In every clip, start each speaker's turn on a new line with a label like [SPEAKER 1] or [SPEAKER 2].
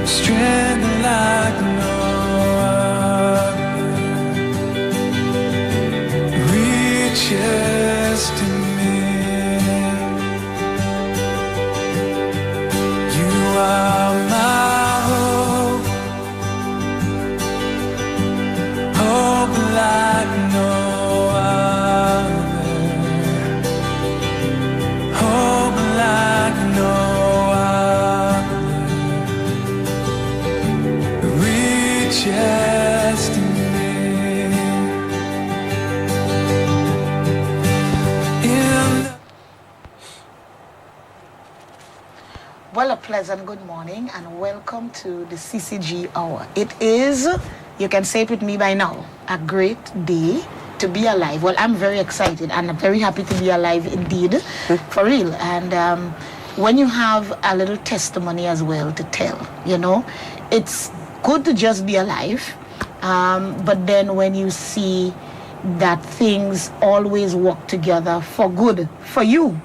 [SPEAKER 1] strength like no other reaches to me. You are my hope, hope like no other, hope like no other reaches to me.
[SPEAKER 2] Well, a pleasant good morning and welcome to the CCG Hour. It is, you can say it with me by now, a great day to be alive. Well, I'm very excited and I'm very happy to be alive indeed, for real. And when you have a little testimony as well to tell, you know, it's good to just be alive. But then when you see that things always work together for good, for you,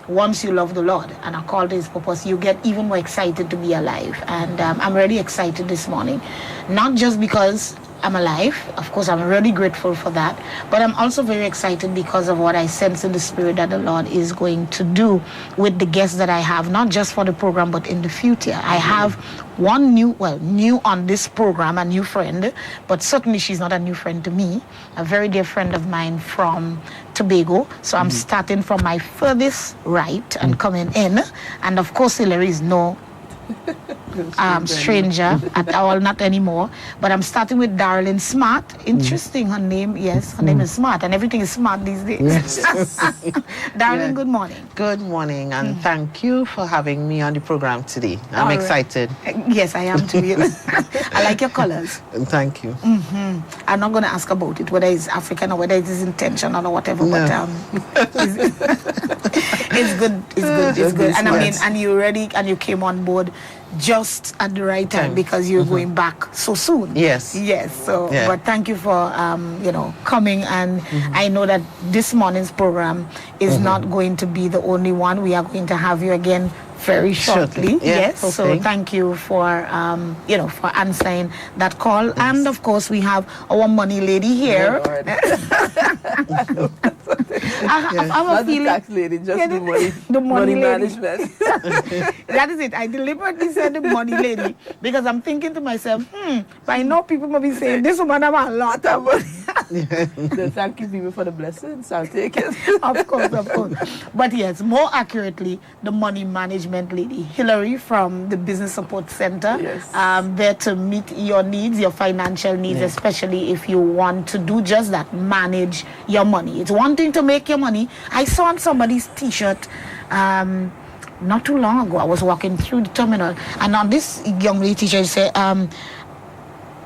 [SPEAKER 2] once you love the Lord and are called to His purpose, you get even more excited to be alive. And I'm really excited this morning, not just because I'm alive. Of course, I'm really grateful for that. But I'm also very excited because of what I sense in the Spirit that the Lord is going to do with the guests that I have, not just for the program, but in the future. I have one new on this program, a new friend, but certainly she's not a new friend to me, a very dear friend of mine from Tobago. So I'm starting from my furthest right and coming in. And of course, Hillary is no stranger at all, not anymore. But I'm starting with Darlene Smart. Interesting, her name. Yes, her name is Smart, and everything is smart these days.
[SPEAKER 3] Yes.
[SPEAKER 2] Darlene, good morning.
[SPEAKER 3] Good morning, and thank you for having me on the program today. I'm excited.
[SPEAKER 2] Yes, I am too. I like your colors.
[SPEAKER 3] Thank you.
[SPEAKER 2] I'm not going to ask about it, whether it's African or whether it is intentional or whatever, but it's good. It's good. And I mean, and you ready, and you came on board just at the right time because you're going back so soon.
[SPEAKER 3] Yes.
[SPEAKER 2] So, but thank you for coming, and I know that this morning's program is not going to be the only one. We are going to have you again very shortly. Yes. Okay. So thank you for for answering that call. Yes. And of course we have our money lady here. I have a feeling,
[SPEAKER 4] the tax lady, just the money management.
[SPEAKER 2] That is it. I deliberately said the money lady because I'm thinking to myself, but I know people might be saying this woman have a lot of money.
[SPEAKER 4] So thank you people for the blessings. I'll take it.
[SPEAKER 2] Of course. But yes, more accurately, the money management lady, Hillary from the Business Support Center.
[SPEAKER 4] Yes.
[SPEAKER 2] There to meet your needs, your financial needs, especially if you want to do just that, manage your money. It's one thing to make your money. I saw on somebody's t-shirt not too long ago. I was walking through the terminal, and on this young lady t-shirt said,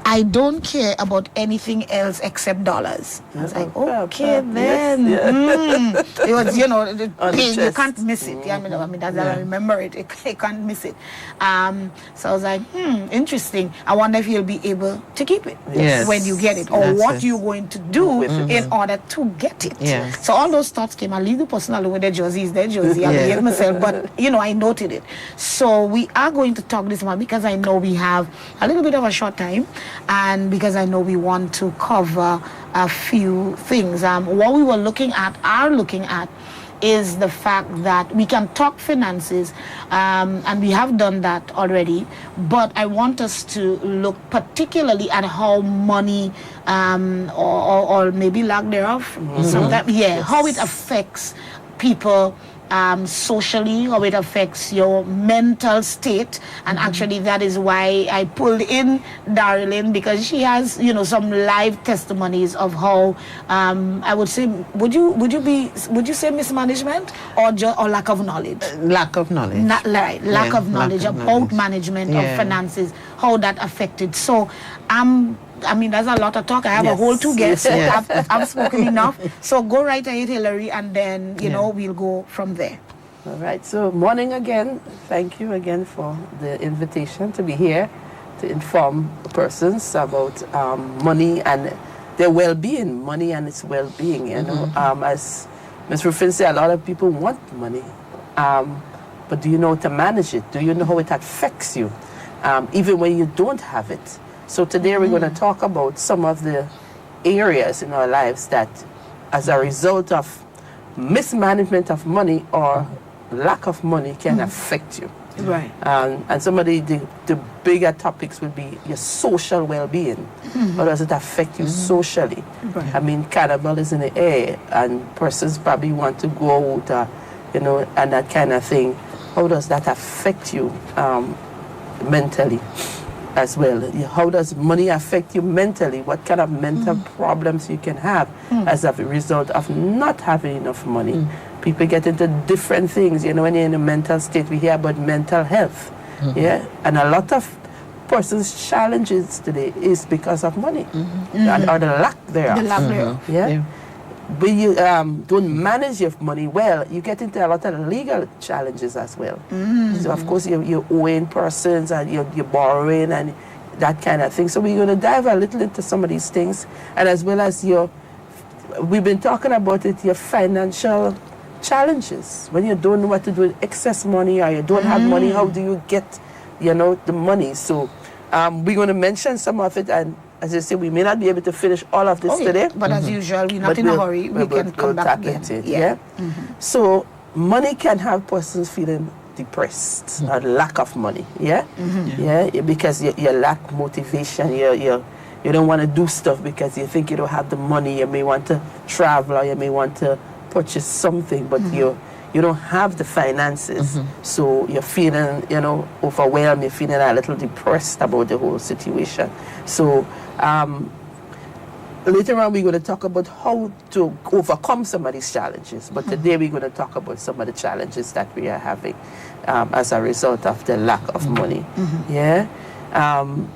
[SPEAKER 2] I don't care about anything else except dollars. I was like, okay, then. Yes. It was, you can't miss it. I mean, that's how I remember it. I can't miss it. So I was like, interesting. I wonder if you'll be able to keep it when you get it, or that's what you're going to do in order to get it.
[SPEAKER 3] Yes.
[SPEAKER 2] So all those thoughts came. I leave the person alone with their jersey. I behave myself, but I noted it. So we are going to talk this morning because I know we have a little bit of a short time. And because I know we want to cover a few things. What we are looking at is the fact that we can talk finances, and we have done that already, but I want us to look particularly at how money, or maybe lack thereof, how it affects people socially, how it affects your mental state. And actually that is why I pulled in Darlene, because she has some live testimonies of how I would say, would you say mismanagement or lack of knowledge?
[SPEAKER 3] Lack of knowledge.
[SPEAKER 2] Lack of knowledge about management of finances, how that affected. So there's a lot of talk. I have a whole 2 guests. So I've spoken enough. So go right ahead, Hillary, and then, we'll go from there.
[SPEAKER 4] All right. So morning again. Thank you again for the invitation to be here to inform persons about money and their well-being, money and its well-being. As Ms. Ruffin said, a lot of people want money. But do you know how to manage it? Do you know how it affects you? even when you don't have it. So today we're going to talk about some of the areas in our lives that, as a result of mismanagement of money or lack of money, can affect you.
[SPEAKER 2] Right.
[SPEAKER 4] And some of the bigger topics would be your social well-being. How does it affect you socially?
[SPEAKER 2] Right.
[SPEAKER 4] I mean, carnival is in the air, and persons probably want to go out, and that kind of thing. How does that affect you mentally as well? How does money affect you mentally? What kind of mental problems you can have as a result of not having enough money? People get into different things. When you're in a mental state, we hear about mental health. Yeah, and a lot of persons' challenges today is because of money or the lack thereof.
[SPEAKER 2] The lack thereof.
[SPEAKER 4] Yeah. When you don't manage your money well, you get into a lot of legal challenges as well. So of course you're owing persons and you're borrowing and that kind of thing. So we're going to dive a little into some of these things, and as well as we've been talking about it, your financial challenges. When you don't know what to do with excess money or you don't have money, how do you get the money? So we're going to mention some of it, and as I say, we may not be able to finish all of this today.
[SPEAKER 2] But as usual, we're not in a hurry. We can come back again.
[SPEAKER 4] Yeah. So money can have persons feeling depressed or lack of money. Yeah. Because you lack motivation. You don't want to do stuff because you think you don't have the money. You may want to travel or you may want to purchase something, but you don't have the finances. So you're feeling overwhelmed. You're feeling a little depressed about the whole situation. So later on, we're going to talk about how to overcome some of these challenges. But today, we're going to talk about some of the challenges that we are having as a result of the lack of money. Yeah.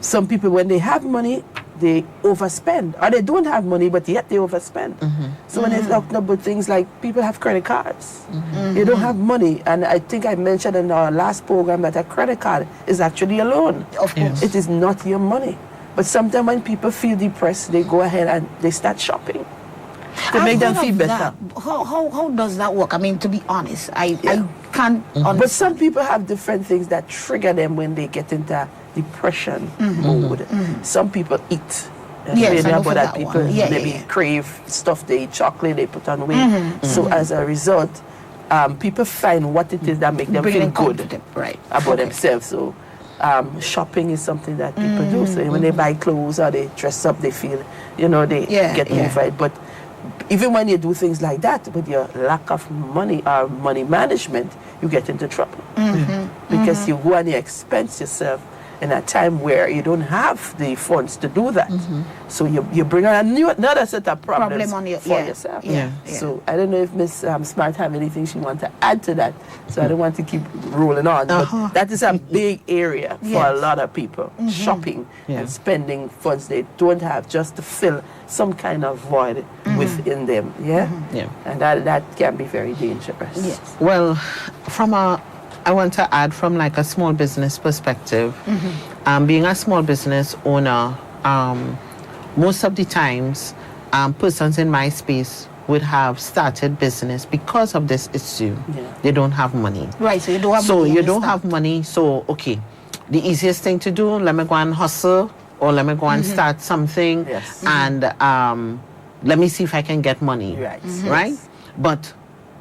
[SPEAKER 4] Some people, when they have money, they overspend. Or they don't have money, but yet they overspend. So when they're talking about things like people have credit cards, they don't have money. And I think I mentioned in our last program that a credit card is actually a loan.
[SPEAKER 2] Of course.
[SPEAKER 4] It is not your money. But sometimes when people feel depressed, they go ahead and they start shopping to make them feel better.
[SPEAKER 2] How does that work? I mean, to be honest, I can't understand.
[SPEAKER 4] But some people have different things that trigger them when they get into depression mode. Some people eat.
[SPEAKER 2] Yes, I know for
[SPEAKER 4] about
[SPEAKER 2] that
[SPEAKER 4] people
[SPEAKER 2] one.
[SPEAKER 4] maybe crave stuff, they eat chocolate, they put on weight. So as a result, people find what it is that make them feel good about themselves. So shopping is something that people do. So when they buy clothes or they dress up, they feel, they get motivated. But even when you do things like that, with your lack of money or money management, you get into trouble. Because you go and you expense yourself in a time where you don't have the funds to do that. So you bring on another set of problems for yourself. So I don't know if Miss Smart have anything she wants to add to that. So I don't want to keep rolling on. But that is a big area for a lot of people. Shopping and spending funds they don't have just to fill some kind of void within them. And that can be very dangerous.
[SPEAKER 3] Well, I want to add from like a small business perspective. Being a small business owner, most of the times, persons in my space would have started business because of this issue. They don't have money.
[SPEAKER 2] Right, so you don't have money.
[SPEAKER 3] So you don't have money. So, okay, the easiest thing to do, let me go and hustle or let me go and start something and let me see if I can get money. Right? But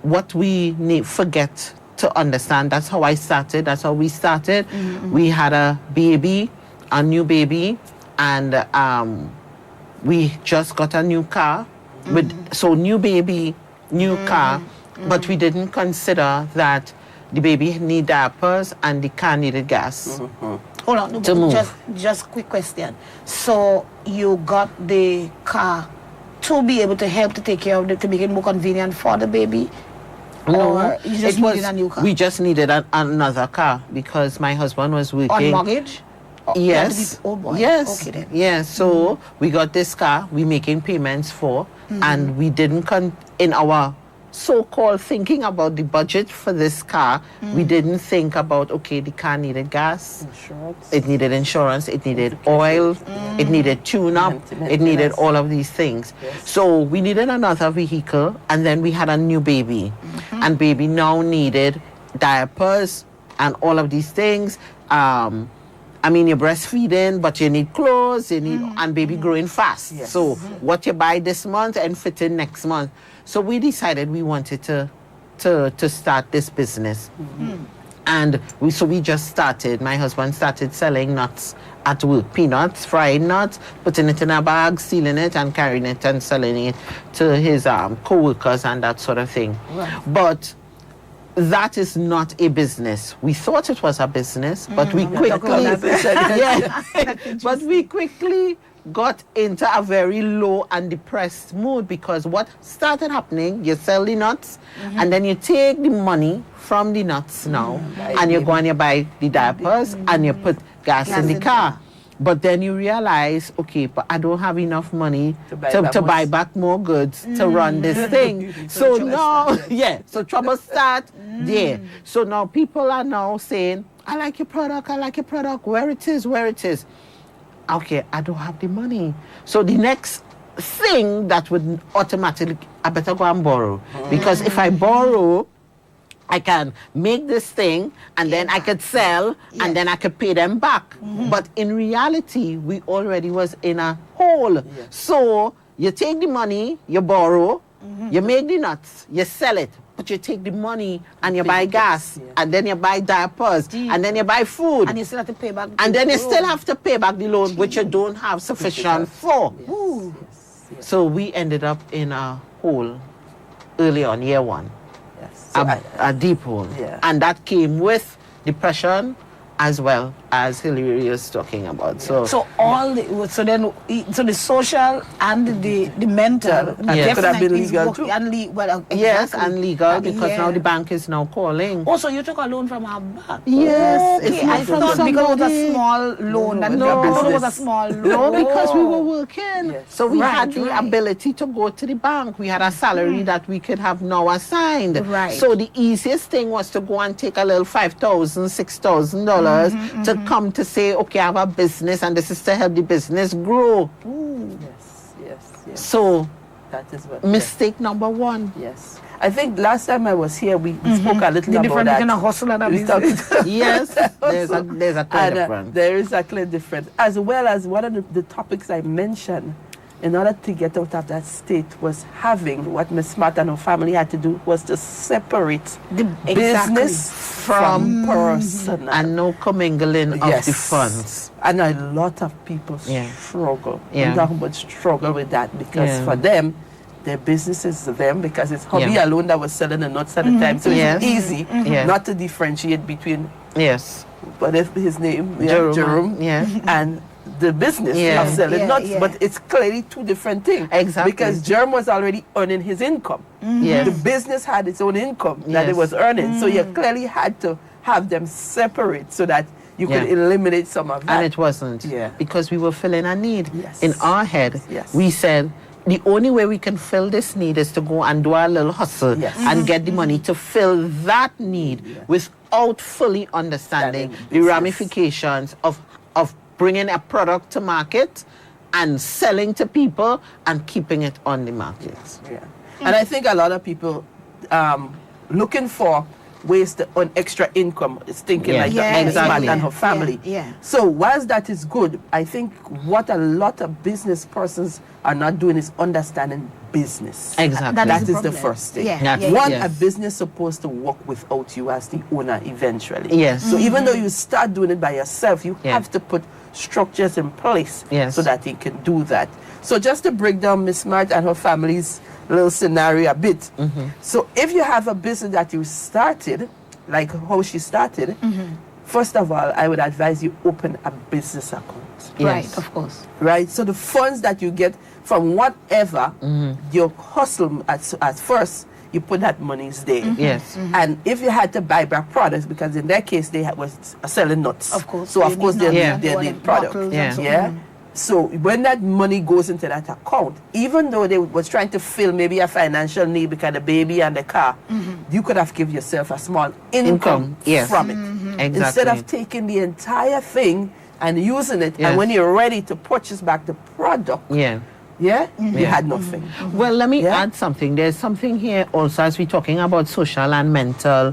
[SPEAKER 3] what we forget to understand, that's how I started, that's how we started. We had a new baby, and we just got a new car. So new baby, new car, but we didn't consider that the baby need diapers and the car needed gas.
[SPEAKER 2] Hold on, just quick question. So you got the car to be able to help to take care of it, to make it more convenient for the baby? Or you just needed a new car?
[SPEAKER 3] We just needed another car because my husband was working.
[SPEAKER 2] On mortgage?
[SPEAKER 3] Yes.
[SPEAKER 2] Oh boy.
[SPEAKER 3] Yes.
[SPEAKER 2] Okay then.
[SPEAKER 3] Yes. So we got this car, we making payments for, and we didn't in our so-called thinking about the budget for this car, we didn't think about, okay, the car needed gas, it needed insurance, it needed oil, it needed tune-up, it needed all of these things. So we needed another vehicle, and then we had a new baby, and baby now needed diapers and all of these things. I mean, you're breastfeeding, but you need clothes, you need, and baby growing fast.
[SPEAKER 4] Yes.
[SPEAKER 3] So what you buy this month and fit in next month. So we decided we wanted to start this business. And we just started. My husband started selling nuts at work, peanuts, fried nuts, putting it in a bag, sealing it, and carrying it and selling it to his co-workers and that sort of thing.
[SPEAKER 2] Right.
[SPEAKER 3] But that is not a business. We thought it was a business, but we quickly, but we quickly got into a very low and depressed mood, because what started happening, you sell the nuts and then you take the money from the nuts now and you go and you buy the diapers and you put gas in the car. But then you realize, okay, but I don't have enough money to buy back more goods to run this thing. So now, so trouble start there. So now people are now saying, I like your product, where it is. Okay, I don't have the money. So the next thing that would automatically, I better go and borrow. Because if I borrow, I can make this thing and then I could sell and then I could pay them back. But in reality, we already was in a hole. So you take the money, you borrow, you make the nuts, you sell it, but you take the money and you buy gas and then you buy diapers and then you buy food.
[SPEAKER 2] And you still have to pay back.
[SPEAKER 3] And then you still have to pay back the loan, which you don't have sufficient for. So we ended up in a hole early on, year one.
[SPEAKER 4] So
[SPEAKER 3] A deep hole. And that came with depression as well as Hilary was talking about. So
[SPEAKER 2] the social and the mental
[SPEAKER 4] could have been legal too.
[SPEAKER 2] And
[SPEAKER 3] yes, and legal, because now the bank is now calling.
[SPEAKER 2] Also, you took a loan from our bank.
[SPEAKER 3] Yes,
[SPEAKER 2] Okay, I thought because it was a small loan. I thought it was a small loan.
[SPEAKER 3] No, because we were working. So we had the
[SPEAKER 2] right.
[SPEAKER 3] ability to go to the bank. We had a salary that we could have now assigned.
[SPEAKER 2] Right.
[SPEAKER 3] So the easiest thing was to go and take a little $5,000, $6,000 to come to say, okay, I have a business and this is to help the business grow.
[SPEAKER 4] Yes.
[SPEAKER 3] So
[SPEAKER 4] that is what
[SPEAKER 3] mistake number one.
[SPEAKER 4] Yes. I think last time I was here, we spoke a little about that.
[SPEAKER 2] Between a hustle and a business.
[SPEAKER 3] Yes, there's a clear difference.
[SPEAKER 4] There is a clear difference. As well as one of the topics I mentioned, in order to get out of that state, was having what Ms. Smart and her family had to do was to separate the business from personal.
[SPEAKER 3] And no commingling of the funds.
[SPEAKER 4] And a lot of people struggle.
[SPEAKER 3] Yeah.
[SPEAKER 4] I'm talking about struggle with that, because for them, their business is them, because it's hubby alone that was selling the nuts at the time. So it's easy not to differentiate between but if his name, Jerome, and the business of selling nuts, but it's clearly two different things.
[SPEAKER 3] Exactly.
[SPEAKER 4] Because Jerome was already earning his income. The business had its own income that it was earning. So you clearly had to have them separate so that you could eliminate some of that.
[SPEAKER 3] And it wasn't. Because we were filling a need. In our head,
[SPEAKER 4] Yes.
[SPEAKER 3] we said, the only way we can fill this need is to go and do a little hustle and get the money to fill that need without fully understanding the ramifications of bringing a product to market and selling to people and keeping it on the market.
[SPEAKER 4] And I think a lot of people looking for ways to earn extra income is thinking like Ms. Smart and her family. So whilst that is good, I think what a lot of business persons are not doing is understanding business.
[SPEAKER 3] Exactly.
[SPEAKER 4] That is the first thing.
[SPEAKER 3] One,
[SPEAKER 4] a business supposed to work without you as the owner eventually.
[SPEAKER 3] Yes.
[SPEAKER 4] So even though you start doing it by yourself, you have to put structures in place so that you can do that. So just to break down Ms. Smart and her family's little scenario a bit. So if you have a business that you started, like how she started, first of all, I would advise you open a business account.
[SPEAKER 2] Right, of course.
[SPEAKER 4] Right? So the funds that you get from whatever your hustle at first, you put that monies there. And if you had to buy back products, because in their case they was selling nuts.
[SPEAKER 2] Of course.
[SPEAKER 4] So of course they need product. So when that money goes into that account, even though they was trying to fill maybe a financial need because the baby and the car, you could have given yourself a small income from it.
[SPEAKER 3] Exactly.
[SPEAKER 4] Instead of taking the entire thing and using it, and when you're ready to purchase back the product, you had nothing.
[SPEAKER 3] Well, let me add something. There's something here also as we're talking about social and mental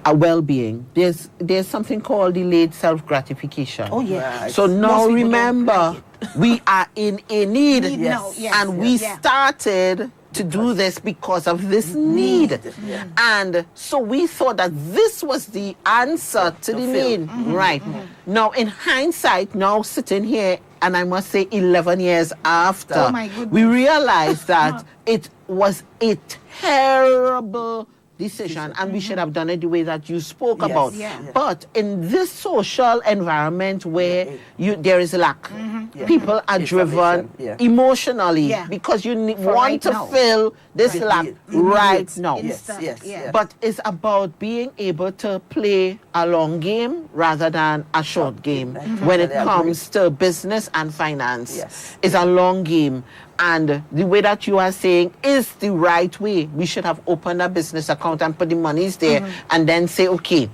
[SPEAKER 3] a well-being, there's something called delayed self-gratification.
[SPEAKER 2] Oh, yeah.
[SPEAKER 4] Right.
[SPEAKER 3] So now
[SPEAKER 2] Most people
[SPEAKER 3] remember,
[SPEAKER 2] don't like
[SPEAKER 3] we are in a need,
[SPEAKER 2] Need now, yes,
[SPEAKER 3] and we
[SPEAKER 2] yeah.
[SPEAKER 3] started to do this because of this need.
[SPEAKER 4] Yeah.
[SPEAKER 3] And so we thought that this was the answer to the
[SPEAKER 4] fill.
[SPEAKER 3] need. Right. Now, in hindsight, now sitting here, and I must say 11 years after,
[SPEAKER 2] Oh, my goodness.
[SPEAKER 3] we realized that it was a terrible decision, and we should have done it the way that you spoke
[SPEAKER 4] Yes.
[SPEAKER 3] about.
[SPEAKER 2] Yeah.
[SPEAKER 4] Yeah.
[SPEAKER 3] But in this social environment where there is lack,
[SPEAKER 4] Yeah.
[SPEAKER 3] people are driven
[SPEAKER 4] Information, yeah.
[SPEAKER 3] emotionally
[SPEAKER 2] Yeah.
[SPEAKER 3] because you
[SPEAKER 2] For
[SPEAKER 3] want
[SPEAKER 2] right
[SPEAKER 3] to
[SPEAKER 2] now.
[SPEAKER 3] fill this
[SPEAKER 4] Right.
[SPEAKER 3] lack
[SPEAKER 4] Immediate.
[SPEAKER 3] right now.
[SPEAKER 4] Yes,
[SPEAKER 2] Instant,
[SPEAKER 4] yes,
[SPEAKER 2] yeah.
[SPEAKER 4] yes.
[SPEAKER 3] But it's about being able to play a long game rather than a short game.
[SPEAKER 4] I
[SPEAKER 3] When it
[SPEAKER 4] totally
[SPEAKER 3] comes to business and finance,
[SPEAKER 4] Yes.
[SPEAKER 3] it's a long game. And the way that you are saying is the right way. We should have opened a business account and put the monies there and then say, okay,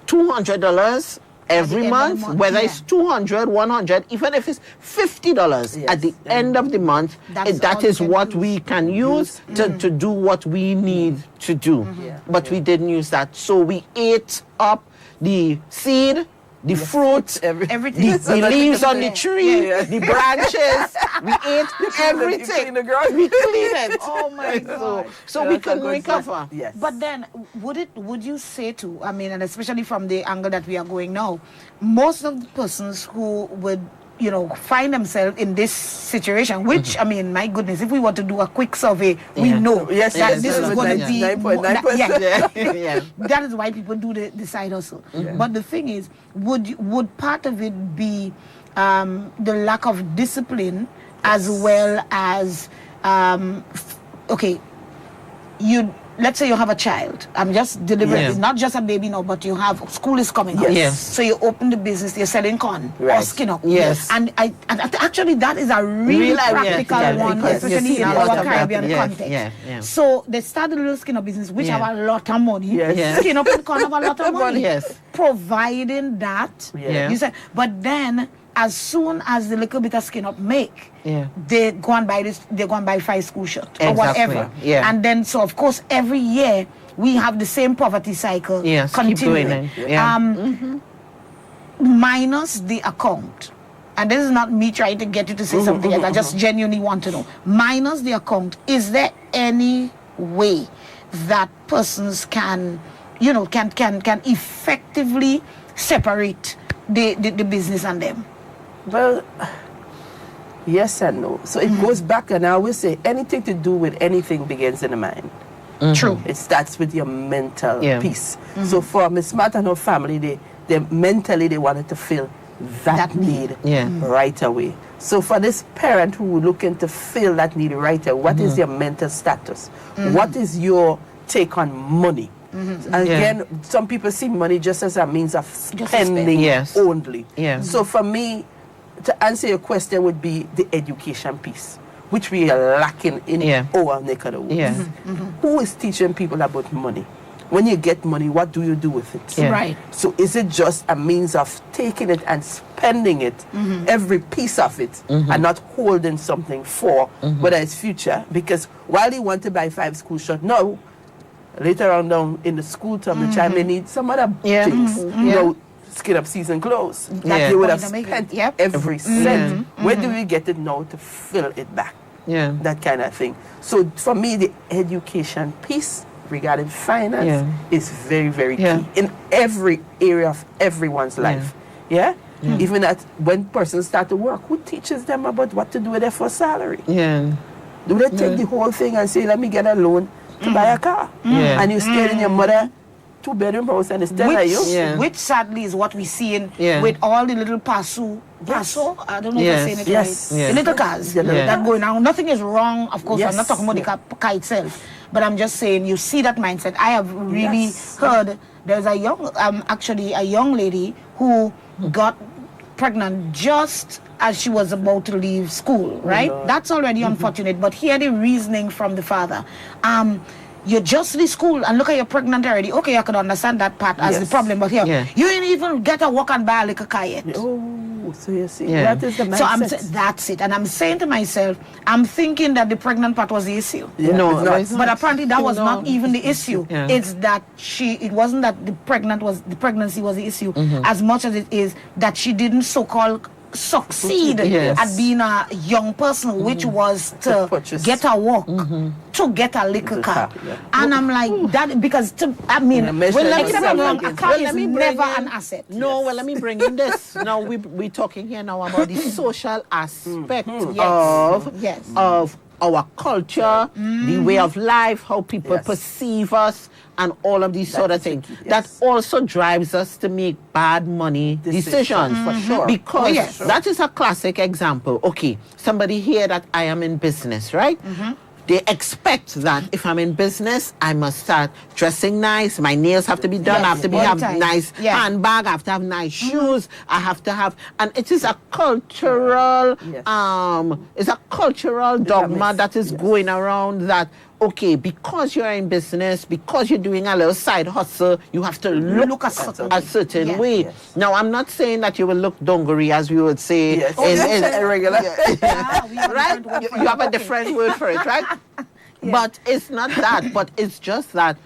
[SPEAKER 3] $200 every
[SPEAKER 2] end of the
[SPEAKER 3] month,
[SPEAKER 2] month,
[SPEAKER 3] whether
[SPEAKER 2] yeah.
[SPEAKER 3] it's 200, 100, even if it's $50
[SPEAKER 4] Yes.
[SPEAKER 3] at the end of the month,
[SPEAKER 2] That's
[SPEAKER 3] that
[SPEAKER 2] all you
[SPEAKER 3] is
[SPEAKER 2] can
[SPEAKER 3] what
[SPEAKER 2] use.
[SPEAKER 3] we can use to do what we need to do.
[SPEAKER 4] Yeah.
[SPEAKER 3] But we didn't use that. So we ate up the seed, the fruit,
[SPEAKER 2] Everything.
[SPEAKER 3] the leaves on the
[SPEAKER 2] Yeah.
[SPEAKER 3] tree,
[SPEAKER 4] Yeah.
[SPEAKER 3] the branches. We ate
[SPEAKER 4] You
[SPEAKER 3] everything.
[SPEAKER 4] clean the ground.
[SPEAKER 3] We clean it.
[SPEAKER 2] Oh, my God.
[SPEAKER 3] So we
[SPEAKER 4] That's a
[SPEAKER 3] can
[SPEAKER 4] good
[SPEAKER 3] recover.
[SPEAKER 4] start. Yes.
[SPEAKER 2] But then, would you say to, I mean, and especially from the angle that we are going now, most of the persons who would, find themselves in this situation, which, I mean, my goodness, if we were to do a quick survey, we
[SPEAKER 3] Yeah.
[SPEAKER 2] know
[SPEAKER 4] Yes,
[SPEAKER 2] that
[SPEAKER 4] yes,
[SPEAKER 2] this
[SPEAKER 4] yes,
[SPEAKER 2] is going to be
[SPEAKER 4] 99.9%.
[SPEAKER 2] yeah.
[SPEAKER 3] Yeah.
[SPEAKER 2] That is why people do the side hustle. But the thing is, would part of it be the lack of discipline as well as let's say you have a child. I'm just delivering.
[SPEAKER 3] Yeah.
[SPEAKER 2] It's not just a baby now, but you have school is coming up.
[SPEAKER 4] Yes.
[SPEAKER 3] Yes.
[SPEAKER 2] So you open the business. You're selling corn or
[SPEAKER 4] Right.
[SPEAKER 2] skin up.
[SPEAKER 3] Yes.
[SPEAKER 2] And actually that is a really
[SPEAKER 3] Real
[SPEAKER 2] practical
[SPEAKER 3] practical,
[SPEAKER 2] one,
[SPEAKER 3] because
[SPEAKER 2] especially
[SPEAKER 3] you
[SPEAKER 2] in
[SPEAKER 3] see a
[SPEAKER 2] our
[SPEAKER 3] lot of
[SPEAKER 2] Caribbean
[SPEAKER 3] that. Yes,
[SPEAKER 2] context.
[SPEAKER 3] yeah.
[SPEAKER 2] So they started a little skin up business, which
[SPEAKER 3] Yeah.
[SPEAKER 2] have a lot of money.
[SPEAKER 4] Yes.
[SPEAKER 3] Yeah.
[SPEAKER 2] Skin up and corn have a lot of money.
[SPEAKER 3] Yes.
[SPEAKER 2] Providing that,
[SPEAKER 4] Yeah.
[SPEAKER 2] you said, but then as soon as the little bit of skin up make,
[SPEAKER 3] Yeah.
[SPEAKER 2] they go and buy this. They go and buy 5 school shirts or
[SPEAKER 3] Exactly,
[SPEAKER 2] whatever.
[SPEAKER 3] yeah.
[SPEAKER 2] And then so of course every year we have the same poverty cycle.
[SPEAKER 3] Yes, keep
[SPEAKER 2] continuing.
[SPEAKER 3] doing it. Yeah.
[SPEAKER 2] Minus the account. And this is not me trying to get you to say something else. I just genuinely want to know. Minus the account, is there any way that persons can effectively separate the business and them?
[SPEAKER 4] Well, yes and no. So it goes back, and I always say anything to do with anything begins in the mind.
[SPEAKER 2] True.
[SPEAKER 4] It starts with your mental
[SPEAKER 3] Yeah.
[SPEAKER 4] peace. So for Miss Smart and her family, they mentally they wanted to fill that need
[SPEAKER 3] Yeah.
[SPEAKER 4] right away. So for this parent who looking to fill that need right away, what is your mental status? What is your take on money? And again, some people see money just as a means of spending
[SPEAKER 3] Yes.
[SPEAKER 4] only.
[SPEAKER 3] Yeah.
[SPEAKER 4] So for me, to answer your question would be the education piece, which we are lacking in
[SPEAKER 3] Yeah.
[SPEAKER 4] our neck of the woods.
[SPEAKER 3] Yeah.
[SPEAKER 4] Who is teaching people about money? When you get money, what do you do with it?
[SPEAKER 3] Yeah.
[SPEAKER 2] Right.
[SPEAKER 4] So is it just a means of taking it and spending it, every piece of it, and not holding something for whether it's future? Because while you want to buy 5 school shirts, no, later on down in the school term, the child may need some other
[SPEAKER 3] Yeah.
[SPEAKER 4] things. You know, skin up season clothes.
[SPEAKER 3] Yeah.
[SPEAKER 4] You would have
[SPEAKER 2] Point to make it.
[SPEAKER 4] spent
[SPEAKER 2] Yep.
[SPEAKER 4] every cent. Where do we get it now to fill it back?
[SPEAKER 3] Yeah.
[SPEAKER 4] That kind of thing. So for me, the education piece regarding finance
[SPEAKER 3] Yeah.
[SPEAKER 4] is very, very
[SPEAKER 3] Yeah.
[SPEAKER 4] key in every area of everyone's life. Yeah? Even that when persons start to work, who teaches them about what to do with their first salary?
[SPEAKER 3] Yeah.
[SPEAKER 4] Do they take the whole thing and say, let me get a loan to buy a car?
[SPEAKER 3] Yeah.
[SPEAKER 4] And you stay in your mother 2-bedroom house and it's still like you?
[SPEAKER 3] Yeah.
[SPEAKER 2] Which sadly is what we see in
[SPEAKER 3] Yeah.
[SPEAKER 2] with all the little paso, I don't know if
[SPEAKER 3] Yes.
[SPEAKER 2] I'm saying it
[SPEAKER 4] Yes.
[SPEAKER 2] right.
[SPEAKER 3] Yes.
[SPEAKER 2] The little cars
[SPEAKER 4] Yeah.
[SPEAKER 2] that go now. Nothing is wrong, of course. I'm not
[SPEAKER 4] Yes.
[SPEAKER 2] talking about the car itself, but I'm just saying you see that mindset. I have really
[SPEAKER 4] Yes.
[SPEAKER 2] heard there's a young lady who got pregnant just as she was about to leave school, right? That's already unfortunate, but hear the reasoning from the father. You just leave school and look at you're pregnant already. Okay, I could understand that part as the
[SPEAKER 4] Yes.
[SPEAKER 2] problem, but here,
[SPEAKER 3] Yeah.
[SPEAKER 2] you didn't even get a walk and buy a little car yet.
[SPEAKER 4] Oh. So you see,
[SPEAKER 3] Yeah.
[SPEAKER 4] that is the mindset.
[SPEAKER 2] So that's it. And I'm saying to myself, I'm thinking that the pregnant part was the issue.
[SPEAKER 4] Yeah,
[SPEAKER 3] No,
[SPEAKER 4] it's not.
[SPEAKER 3] it's
[SPEAKER 2] But apparently that was
[SPEAKER 3] No.
[SPEAKER 2] not even the issue.
[SPEAKER 3] Yeah.
[SPEAKER 2] It's that it wasn't that the pregnancy was the issue as much as it is that she didn't so-called succeed
[SPEAKER 3] Yes.
[SPEAKER 2] at being a young person, which was to
[SPEAKER 4] purchase.
[SPEAKER 2] get a walk, to get a little car.
[SPEAKER 4] Yeah.
[SPEAKER 2] And I'm like, that, because
[SPEAKER 4] measure
[SPEAKER 2] let me
[SPEAKER 4] yourself
[SPEAKER 2] tell you, a
[SPEAKER 4] against-
[SPEAKER 2] car
[SPEAKER 3] Well,
[SPEAKER 2] is
[SPEAKER 3] let me bring
[SPEAKER 2] never
[SPEAKER 3] in-
[SPEAKER 2] an asset.
[SPEAKER 3] No, well, let me bring in this. Now, we're talking here now about the social aspect
[SPEAKER 2] Yes.
[SPEAKER 3] of our culture, the way of life, how people
[SPEAKER 4] Yes.
[SPEAKER 3] perceive us, and all of these sort of
[SPEAKER 4] is
[SPEAKER 3] things.
[SPEAKER 4] tricky,
[SPEAKER 3] That
[SPEAKER 4] yes.
[SPEAKER 3] also drives us to make bad money decisions.
[SPEAKER 4] For sure.
[SPEAKER 3] Because
[SPEAKER 2] Oh, yes.
[SPEAKER 3] that is a classic example. Okay, somebody here that I am in business, right? They expect that if I'm in business, I must start dressing nice. My nails have to be done.
[SPEAKER 2] Yes,
[SPEAKER 3] I have to
[SPEAKER 2] all the
[SPEAKER 3] have
[SPEAKER 2] time.
[SPEAKER 3] nice
[SPEAKER 2] Yeah.
[SPEAKER 3] handbag. I have to have nice shoes. I have to have, and it is a cultural,
[SPEAKER 4] Yes.
[SPEAKER 3] it's a cultural dogma
[SPEAKER 4] myth,
[SPEAKER 3] that is
[SPEAKER 4] yes.
[SPEAKER 3] going around that. Okay, because you're in business, because you're doing a little side hustle, you have to look
[SPEAKER 2] a certain
[SPEAKER 3] a
[SPEAKER 2] way.
[SPEAKER 3] certain
[SPEAKER 2] Yeah.
[SPEAKER 3] way.
[SPEAKER 4] Yes.
[SPEAKER 3] Now, I'm not saying that you will look dungaree, as we would say.
[SPEAKER 4] Yes.
[SPEAKER 3] Irregular.
[SPEAKER 2] Ah, we have a
[SPEAKER 3] Right?
[SPEAKER 2] different word for
[SPEAKER 3] You
[SPEAKER 2] it.
[SPEAKER 3] have a
[SPEAKER 2] Okay.
[SPEAKER 3] different word for it, right? But it's not that. But it's just that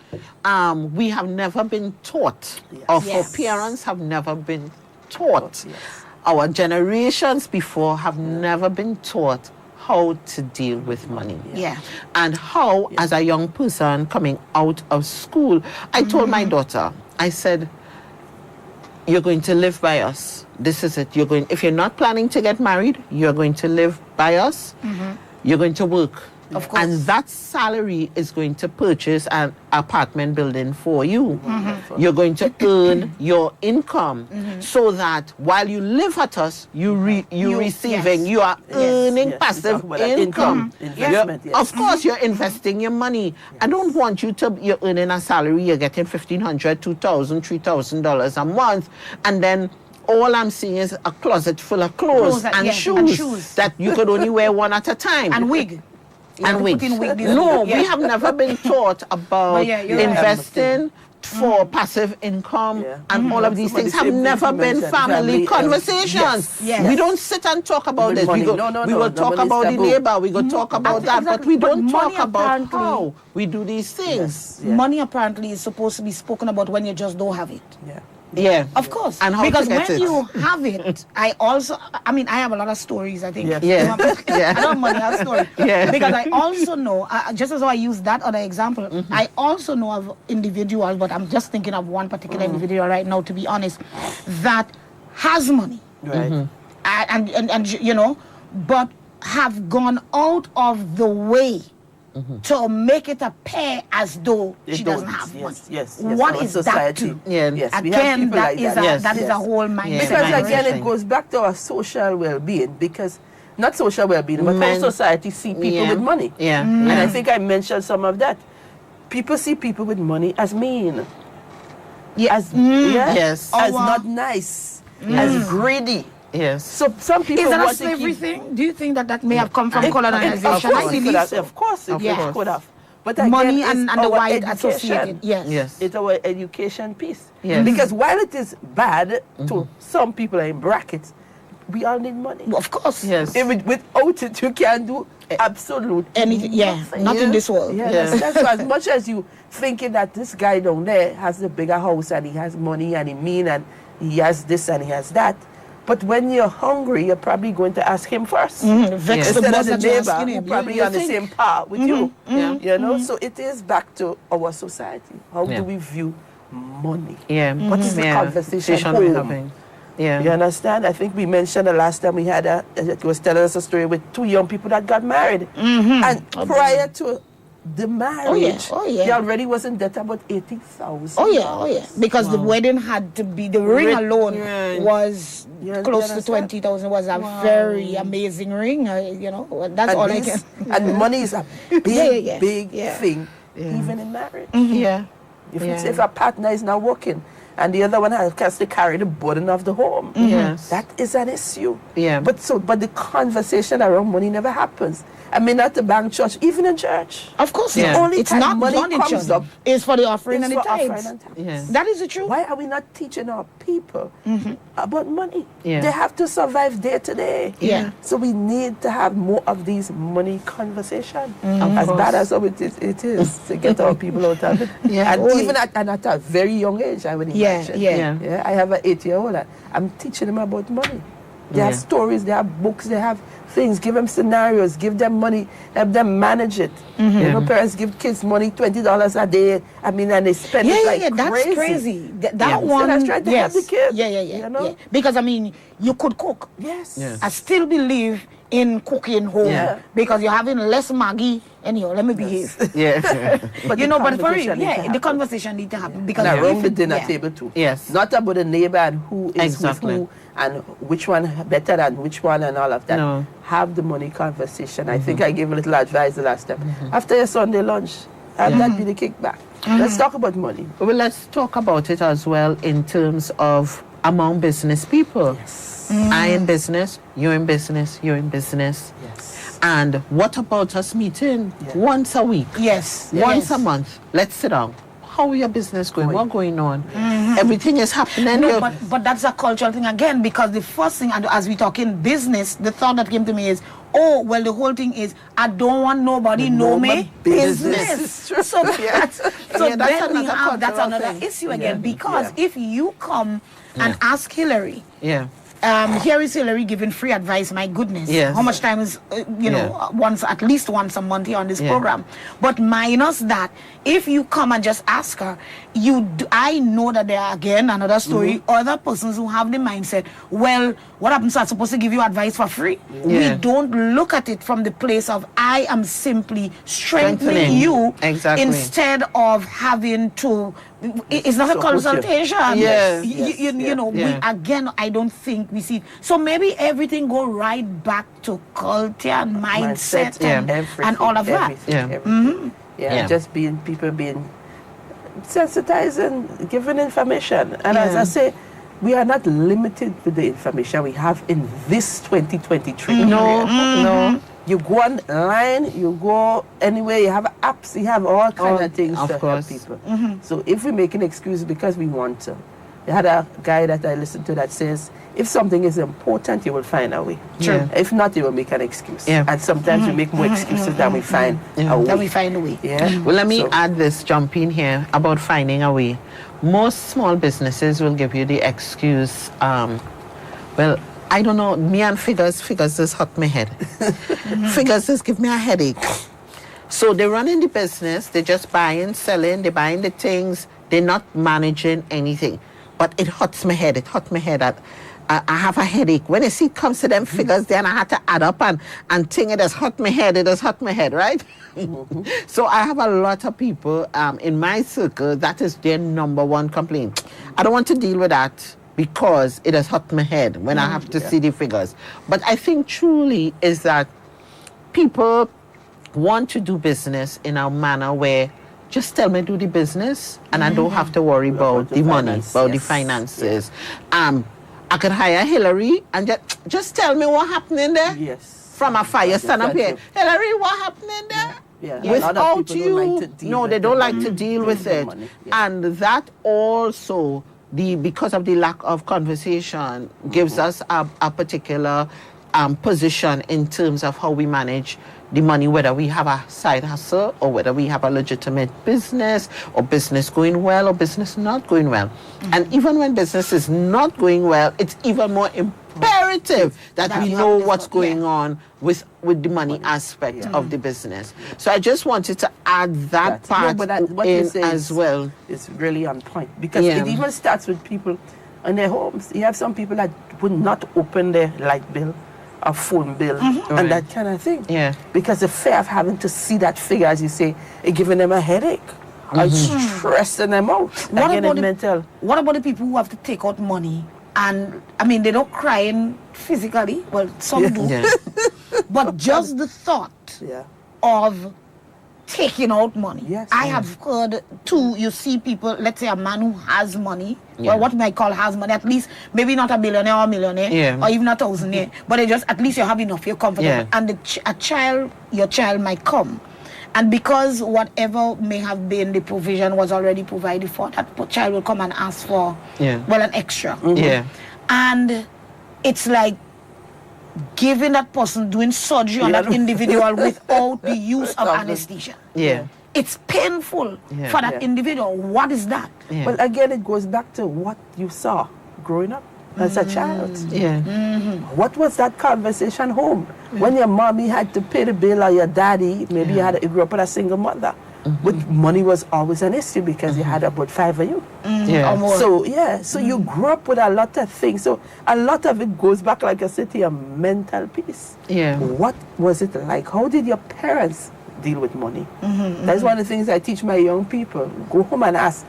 [SPEAKER 3] we have never been taught, or
[SPEAKER 2] Yes.
[SPEAKER 3] our parents have never been taught.
[SPEAKER 4] Yes.
[SPEAKER 3] Our generations before have never been taught how to deal with money.
[SPEAKER 2] Yeah.
[SPEAKER 3] And how, as a young person coming out of school, I told my daughter, I said, you're going to live by us. This is it. If you're not planning to get married, you're going to live by us. You're going to work.
[SPEAKER 2] Of course.
[SPEAKER 3] And that salary is going to purchase an apartment building for you. You're going to earn your income so that while you live at us, you're receiving,
[SPEAKER 2] yes.
[SPEAKER 3] you are earning
[SPEAKER 4] yes.
[SPEAKER 3] passive
[SPEAKER 4] We talk about that
[SPEAKER 3] income.
[SPEAKER 4] investment,
[SPEAKER 3] You're-
[SPEAKER 4] yes.
[SPEAKER 3] Of course, you're investing your money. I don't want you're earning a salary, you're getting $1,500, $2,000, $3,000 a month, and then all I'm seeing is a closet full of clothes
[SPEAKER 2] Clothes,
[SPEAKER 3] and,
[SPEAKER 2] yeah,
[SPEAKER 3] shoes
[SPEAKER 2] and shoes.
[SPEAKER 3] that you could only wear one at a time.
[SPEAKER 2] And wig. You have
[SPEAKER 3] And
[SPEAKER 2] to
[SPEAKER 3] wig.
[SPEAKER 2] put in wig this
[SPEAKER 3] No,
[SPEAKER 2] week. Yeah.
[SPEAKER 3] we have never been taught about
[SPEAKER 2] But yeah, you're right.
[SPEAKER 3] investing for passive income
[SPEAKER 4] Yeah.
[SPEAKER 3] and all of these
[SPEAKER 4] Some of
[SPEAKER 3] things
[SPEAKER 4] the
[SPEAKER 3] have
[SPEAKER 4] same things
[SPEAKER 3] never
[SPEAKER 4] you
[SPEAKER 3] been
[SPEAKER 4] mentioned,
[SPEAKER 3] family
[SPEAKER 4] family,
[SPEAKER 3] conversations.
[SPEAKER 4] yes,
[SPEAKER 2] yes.
[SPEAKER 3] We don't sit and talk about
[SPEAKER 4] With
[SPEAKER 3] this.
[SPEAKER 4] money.
[SPEAKER 3] We, go,
[SPEAKER 4] No,
[SPEAKER 3] we will talk
[SPEAKER 4] money is
[SPEAKER 3] about the
[SPEAKER 4] taboo.
[SPEAKER 3] neighbor, we go talk about that, but
[SPEAKER 2] Exactly.
[SPEAKER 3] we
[SPEAKER 2] But
[SPEAKER 3] don't talk
[SPEAKER 2] money
[SPEAKER 3] about
[SPEAKER 2] apparently-
[SPEAKER 3] how we do these things.
[SPEAKER 4] Yeah.
[SPEAKER 2] Money apparently is supposed to be spoken about when you just don't have it.
[SPEAKER 4] Yeah.
[SPEAKER 3] Yeah.
[SPEAKER 2] Of course.
[SPEAKER 3] And how
[SPEAKER 2] because
[SPEAKER 3] to get
[SPEAKER 2] when
[SPEAKER 3] it.
[SPEAKER 2] you have it, I have a lot of stories, I think.
[SPEAKER 4] Yes.
[SPEAKER 3] Yeah. Yeah.
[SPEAKER 2] I don't money, I have stories.
[SPEAKER 3] Yeah.
[SPEAKER 2] Because I also know, just as I use that other example, I also know of individuals, but I'm just thinking of one particular individual right now, to be honest, that has money.
[SPEAKER 4] Right.
[SPEAKER 2] And you know, but have gone out of the way to make it appear as though
[SPEAKER 4] They
[SPEAKER 2] she
[SPEAKER 4] don't.
[SPEAKER 2] doesn't have money.
[SPEAKER 4] Yes.
[SPEAKER 2] What
[SPEAKER 4] Our
[SPEAKER 2] is that
[SPEAKER 4] society.
[SPEAKER 2] to?
[SPEAKER 3] Yeah.
[SPEAKER 4] Yes. we have
[SPEAKER 2] Again,
[SPEAKER 4] people
[SPEAKER 2] that
[SPEAKER 4] like
[SPEAKER 2] is
[SPEAKER 4] that.
[SPEAKER 2] a that is
[SPEAKER 3] Yes.
[SPEAKER 2] a whole mindset.
[SPEAKER 3] Yeah.
[SPEAKER 4] Because again,
[SPEAKER 3] Interesting.
[SPEAKER 4] it goes back to our social well-being. Because not social well-being, but
[SPEAKER 3] Men-
[SPEAKER 4] how society see people
[SPEAKER 3] Yeah.
[SPEAKER 4] with money.
[SPEAKER 3] Yeah.
[SPEAKER 4] And
[SPEAKER 3] Yeah.
[SPEAKER 4] I think I mentioned some of that. People see people with money as mean, as
[SPEAKER 3] Yes.
[SPEAKER 4] as
[SPEAKER 2] Our-
[SPEAKER 4] not nice, as greedy.
[SPEAKER 3] Yes.
[SPEAKER 4] So some people
[SPEAKER 2] Is that a
[SPEAKER 4] want to
[SPEAKER 2] slavery
[SPEAKER 4] keep.
[SPEAKER 2] thing? Do you think that may have come from
[SPEAKER 4] Of
[SPEAKER 2] colonization?
[SPEAKER 4] course,
[SPEAKER 2] I
[SPEAKER 4] it
[SPEAKER 2] believe
[SPEAKER 4] could have.
[SPEAKER 2] so.
[SPEAKER 4] Of course,
[SPEAKER 3] Of
[SPEAKER 4] it
[SPEAKER 3] course.
[SPEAKER 4] could have. But again,
[SPEAKER 2] Money
[SPEAKER 4] it's
[SPEAKER 2] and the
[SPEAKER 4] our
[SPEAKER 2] white
[SPEAKER 4] education.
[SPEAKER 2] associated. Yes.
[SPEAKER 3] Yes.
[SPEAKER 4] It's our education piece.
[SPEAKER 3] Yes.
[SPEAKER 4] Because while it is bad to some people in brackets, we all need money.
[SPEAKER 2] Of course.
[SPEAKER 3] Yes.
[SPEAKER 4] Without it, you can't do absolutely
[SPEAKER 2] Anything. Yeah.
[SPEAKER 4] nothing.
[SPEAKER 2] Not in this world.
[SPEAKER 4] Yeah,
[SPEAKER 3] Yeah.
[SPEAKER 4] that's why as much as you thinking that this guy down there has a bigger house and he has money and he mean and he has this and he has that, but when you're hungry, you're probably going to ask him first.
[SPEAKER 2] Vex the
[SPEAKER 4] Instead of
[SPEAKER 2] boss
[SPEAKER 4] the
[SPEAKER 2] that you're
[SPEAKER 4] neighbor
[SPEAKER 2] asking
[SPEAKER 4] who
[SPEAKER 2] him.
[SPEAKER 4] probably
[SPEAKER 3] You
[SPEAKER 4] on the
[SPEAKER 3] think?
[SPEAKER 4] same par with you.
[SPEAKER 3] Yeah.
[SPEAKER 4] You know, so it is back to our society. How
[SPEAKER 3] Yeah.
[SPEAKER 4] do we view money?
[SPEAKER 3] Yeah.
[SPEAKER 4] What is the conversation
[SPEAKER 3] we're
[SPEAKER 4] home?
[SPEAKER 3] having? Yeah.
[SPEAKER 4] You understand? I think we mentioned the last time we had it was telling us a story with two young people that got married. And prior to the marriage,
[SPEAKER 2] Oh, yeah.
[SPEAKER 4] he already was in debt about $80,000.
[SPEAKER 2] Oh yeah. Because the wedding had to be, the ring alone
[SPEAKER 3] Right.
[SPEAKER 2] was
[SPEAKER 4] You
[SPEAKER 2] close to
[SPEAKER 4] understand?
[SPEAKER 2] 20,000. Was a very amazing ring. You know, that's all I can.
[SPEAKER 4] And money is a big,
[SPEAKER 2] Yeah.
[SPEAKER 4] big
[SPEAKER 2] Yeah.
[SPEAKER 4] thing, even in marriage.
[SPEAKER 3] Yeah.
[SPEAKER 4] If a partner is not working and the other one has to carry the burden of the home,
[SPEAKER 3] Yes.
[SPEAKER 4] that is an issue.
[SPEAKER 3] Yeah.
[SPEAKER 4] But the conversation around money never happens. I mean, not the bank church, even in church.
[SPEAKER 2] Of course,
[SPEAKER 3] Yeah.
[SPEAKER 2] not.
[SPEAKER 4] Only
[SPEAKER 2] It's
[SPEAKER 4] time
[SPEAKER 2] not
[SPEAKER 4] money
[SPEAKER 2] done in
[SPEAKER 4] comes
[SPEAKER 2] church.
[SPEAKER 4] up,
[SPEAKER 2] It's for the offering
[SPEAKER 4] it's
[SPEAKER 2] and the
[SPEAKER 4] for offering
[SPEAKER 2] tithes.
[SPEAKER 4] and tithes.
[SPEAKER 3] Yeah.
[SPEAKER 2] That is the truth.
[SPEAKER 4] Why are we not teaching our people about money?
[SPEAKER 3] Yeah.
[SPEAKER 4] They have to survive day to day.
[SPEAKER 2] Yeah.
[SPEAKER 4] So we need to have more of these money conversations.
[SPEAKER 3] Of
[SPEAKER 4] As
[SPEAKER 3] course.
[SPEAKER 4] bad as it is to get our people out of it.
[SPEAKER 3] Yeah.
[SPEAKER 4] And
[SPEAKER 2] Oh,
[SPEAKER 4] even at a very young age, I would
[SPEAKER 2] Yeah,
[SPEAKER 4] imagine.
[SPEAKER 2] yeah.
[SPEAKER 3] Yeah.
[SPEAKER 4] I have an 8-year-old. I'm teaching them about money. They have
[SPEAKER 3] Yeah.
[SPEAKER 4] stories, they have books, they have things. Give them scenarios, give them money, help them manage it. You know,
[SPEAKER 3] Yeah.
[SPEAKER 4] parents give kids money, $20 a day. I mean, and they spend
[SPEAKER 2] Yeah,
[SPEAKER 4] it
[SPEAKER 2] yeah,
[SPEAKER 4] like
[SPEAKER 2] yeah. That's
[SPEAKER 4] crazy.
[SPEAKER 2] crazy. That
[SPEAKER 3] Yeah.
[SPEAKER 2] one.
[SPEAKER 4] So that's trying to help the kid,
[SPEAKER 2] Yeah, yeah, yeah,
[SPEAKER 4] you know?
[SPEAKER 2] yeah. Because I mean, you could cook.
[SPEAKER 4] Yes.
[SPEAKER 3] Yeah.
[SPEAKER 2] I still believe in cooking home
[SPEAKER 4] Yeah.
[SPEAKER 2] because you're having less Maggie. Anyhow, let me behave.
[SPEAKER 3] Yeah.
[SPEAKER 4] But
[SPEAKER 2] You
[SPEAKER 4] the
[SPEAKER 2] know, but for real,
[SPEAKER 4] conversation needs to
[SPEAKER 2] the
[SPEAKER 4] happen.
[SPEAKER 2] conversation need to happen because
[SPEAKER 4] And around
[SPEAKER 2] if
[SPEAKER 4] the
[SPEAKER 2] it-
[SPEAKER 4] dinner
[SPEAKER 2] yeah.
[SPEAKER 4] table too.
[SPEAKER 3] Yes.
[SPEAKER 4] Not about the neighbor and who is
[SPEAKER 3] Exactly.
[SPEAKER 4] with who and which one better than which one and all of that.
[SPEAKER 3] No.
[SPEAKER 4] Have the money conversation. I think I gave a little advice the last time. After your Sunday lunch, have that be the kickback. Let's talk about money.
[SPEAKER 3] Well, let's talk about it as well in terms of among business people. I in business, you in business, you're in business.
[SPEAKER 4] Yes.
[SPEAKER 3] And what about us meeting
[SPEAKER 4] Yeah.
[SPEAKER 3] once a week?
[SPEAKER 2] Yes.
[SPEAKER 3] Once
[SPEAKER 2] yes.
[SPEAKER 3] a month. Let's sit down. How your business going? What's going on? Everything is happening.
[SPEAKER 2] No,
[SPEAKER 3] You-
[SPEAKER 2] but that's a cultural thing again because the first thing, and as we talk in business, the thought that came to me is, oh, well, the whole thing is, I don't want nobody know
[SPEAKER 4] my
[SPEAKER 2] me
[SPEAKER 4] business.
[SPEAKER 2] business. So that's, so
[SPEAKER 3] Yeah, that's
[SPEAKER 2] then we
[SPEAKER 3] another
[SPEAKER 2] have, that's
[SPEAKER 3] cultural
[SPEAKER 2] another
[SPEAKER 3] thing.
[SPEAKER 2] issue again
[SPEAKER 4] Yeah.
[SPEAKER 2] because
[SPEAKER 4] Yeah.
[SPEAKER 2] if you come and
[SPEAKER 3] Yeah.
[SPEAKER 2] ask Hillary,
[SPEAKER 3] yeah.
[SPEAKER 2] here is Hillary giving free advice. My goodness,
[SPEAKER 3] Yes.
[SPEAKER 2] how much time is at least once a month here on this
[SPEAKER 3] Yeah.
[SPEAKER 2] program? But minus that, if you come and just ask her, I know that there are again another story. Other persons who have the mindset, well, what happens? I'm supposed to give you advice for free.
[SPEAKER 3] Yeah.
[SPEAKER 2] We don't look at it from the place of I am simply strengthening you
[SPEAKER 3] Exactly.
[SPEAKER 2] instead of having to. It's not a
[SPEAKER 4] Support you.
[SPEAKER 2] consultation.
[SPEAKER 3] Yes.
[SPEAKER 2] You know,
[SPEAKER 3] Yeah.
[SPEAKER 2] I don't think we see. So maybe everything go right back to culture and mindset
[SPEAKER 3] Yeah.
[SPEAKER 2] and all of that.
[SPEAKER 4] Everything,
[SPEAKER 3] Yeah.
[SPEAKER 4] everything.
[SPEAKER 3] Yeah.
[SPEAKER 4] Just people being sensitized and giving information. And as
[SPEAKER 2] Yeah.
[SPEAKER 4] I say, we are not limited with the information we have in this 2023.
[SPEAKER 3] No, no.
[SPEAKER 4] You go online, you go anywhere, you have apps, you have all kinds
[SPEAKER 3] Oh,
[SPEAKER 4] of things
[SPEAKER 3] of
[SPEAKER 4] to
[SPEAKER 3] course.
[SPEAKER 4] help people. So if we make an excuse because we want to, I had a guy that I listened to that says, if something is important, you will find a way.
[SPEAKER 3] True. Yeah.
[SPEAKER 4] If not, you will make an excuse.
[SPEAKER 3] Yeah.
[SPEAKER 4] And sometimes we make more excuses than we find a way.
[SPEAKER 2] Then we find a way.
[SPEAKER 4] Yeah.
[SPEAKER 3] Well, let me
[SPEAKER 4] So-
[SPEAKER 3] add this, jump in here, about finding a way. Most small businesses will give you the excuse, well, I don't know, me and figures just hurt my head. Figures just give me a headache. So they're running the business, they're just buying, selling, they're buying the things, they're not managing anything. But it hurts my head, I have a headache. When I see it comes to them figures, then I have to add up and think it has hurt my head, right? So I have a lot of people in my circle, that is their number one complaint. I don't want to deal with that because it has hurt my head when I have to see the figures. But I think truly is that people want to do business in a manner where just tell me do the business and I don't have to worry about the money,
[SPEAKER 4] finance,
[SPEAKER 3] about the
[SPEAKER 4] yes.
[SPEAKER 3] finances. I could hire Hillary and just tell me what happened in there.
[SPEAKER 4] Yes.
[SPEAKER 3] From a fire, stand up here.
[SPEAKER 4] Exactly.
[SPEAKER 3] Hillary, what happened in there?
[SPEAKER 4] Yeah. A lot of
[SPEAKER 3] Without
[SPEAKER 4] people
[SPEAKER 3] you,
[SPEAKER 4] don't like to deal
[SPEAKER 3] no,
[SPEAKER 4] with
[SPEAKER 3] they
[SPEAKER 4] the
[SPEAKER 3] don't like
[SPEAKER 4] money.
[SPEAKER 3] to deal with
[SPEAKER 4] The
[SPEAKER 3] it.
[SPEAKER 4] money, yeah.
[SPEAKER 3] And that also, because of the lack of conversation, gives us a particular position in terms of how we manage the money, whether we have a side hustle or whether we have a legitimate business or business going well or business not going well. And even when business is not going well, it's even more imperative that we
[SPEAKER 2] you
[SPEAKER 3] know
[SPEAKER 2] have
[SPEAKER 3] what's
[SPEAKER 2] this-
[SPEAKER 3] going
[SPEAKER 2] yeah.
[SPEAKER 3] on with the money aspect of the business. So I just wanted to add that
[SPEAKER 4] No,
[SPEAKER 3] part
[SPEAKER 4] but what you
[SPEAKER 3] in
[SPEAKER 4] say
[SPEAKER 3] as
[SPEAKER 4] is-
[SPEAKER 3] well.
[SPEAKER 4] It's really on point because
[SPEAKER 3] Yeah.
[SPEAKER 4] it even starts with people in their homes. You have some people that would not open their light bill or phone bill
[SPEAKER 3] Right.
[SPEAKER 4] and that kind of thing.
[SPEAKER 3] Yeah.
[SPEAKER 4] Because the fear of having to see that figure, as you say, it giving them a headache. Or it's stressing them out.
[SPEAKER 2] What
[SPEAKER 4] Again,
[SPEAKER 2] about
[SPEAKER 4] it's mental.
[SPEAKER 2] What about the people who have to take out money? And I mean, they don't cry in physically. Well, some do.
[SPEAKER 3] Yeah.
[SPEAKER 2] But just the thought
[SPEAKER 4] Yeah.
[SPEAKER 2] of taking out money.
[SPEAKER 4] Yes.
[SPEAKER 2] I have heard too, you see people, let's say a man who has money,
[SPEAKER 3] Yeah.
[SPEAKER 2] well, what we might call has money, at least maybe not a billionaire or a millionaire,
[SPEAKER 3] Yeah.
[SPEAKER 2] or even a thousandaire, but they just, at least you have enough, you're comfortable.
[SPEAKER 3] Yeah.
[SPEAKER 2] And your child might come. And because whatever may have been the provision was already provided for, that child will come and ask for,
[SPEAKER 3] Yeah.
[SPEAKER 2] well, an extra.
[SPEAKER 3] Yeah.
[SPEAKER 2] And it's like giving that person doing surgery on that individual without the use of anesthesia.
[SPEAKER 3] Yeah.
[SPEAKER 2] It's painful
[SPEAKER 3] Yeah.
[SPEAKER 2] for that
[SPEAKER 4] Yeah.
[SPEAKER 2] individual. What is that?
[SPEAKER 3] Yeah.
[SPEAKER 4] Well, again, it goes back to what you saw growing up as a child.
[SPEAKER 3] Yeah.
[SPEAKER 4] What was that conversation home? When your mommy had to pay the bill or your daddy, maybe you grew up with a single mother. But money was always an issue because you had about 5 of you.
[SPEAKER 3] Yeah.
[SPEAKER 2] Or more.
[SPEAKER 4] So you grew up with a lot of things. So a lot of it goes back, like I said, to your mental peace.
[SPEAKER 3] Yeah.
[SPEAKER 4] What was it like? How did your parents deal with money? That's one of the things I teach my young people. Go home and ask,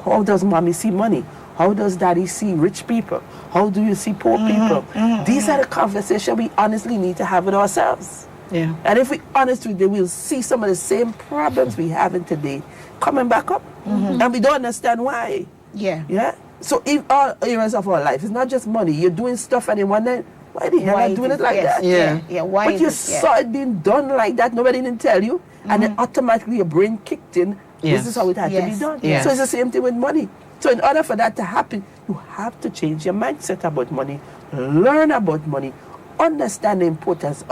[SPEAKER 4] how does mommy see money? How does daddy see rich people? How do you see poor people? These are the conversations we honestly need to have with ourselves.
[SPEAKER 3] Yeah.
[SPEAKER 4] And if we're honest with them, we'll see some of the same problems we have in today coming back up. And we don't understand why.
[SPEAKER 2] Yeah.
[SPEAKER 4] Yeah? So in all areas of our life, it's not just money. You're doing stuff and you wonder, why the hell am I doing it like that?
[SPEAKER 3] Yeah.
[SPEAKER 2] Yeah. Why
[SPEAKER 4] But
[SPEAKER 2] is
[SPEAKER 4] you
[SPEAKER 2] it? Yeah.
[SPEAKER 4] saw it being done like that, nobody didn't tell you, and then automatically your brain kicked in,
[SPEAKER 3] Yes.
[SPEAKER 4] this is how it had to be
[SPEAKER 2] Yes.
[SPEAKER 4] done.
[SPEAKER 3] Yes.
[SPEAKER 4] So it's the same thing with money. So in order for that to happen, you have to change your mindset about money, learn about money, understand the importance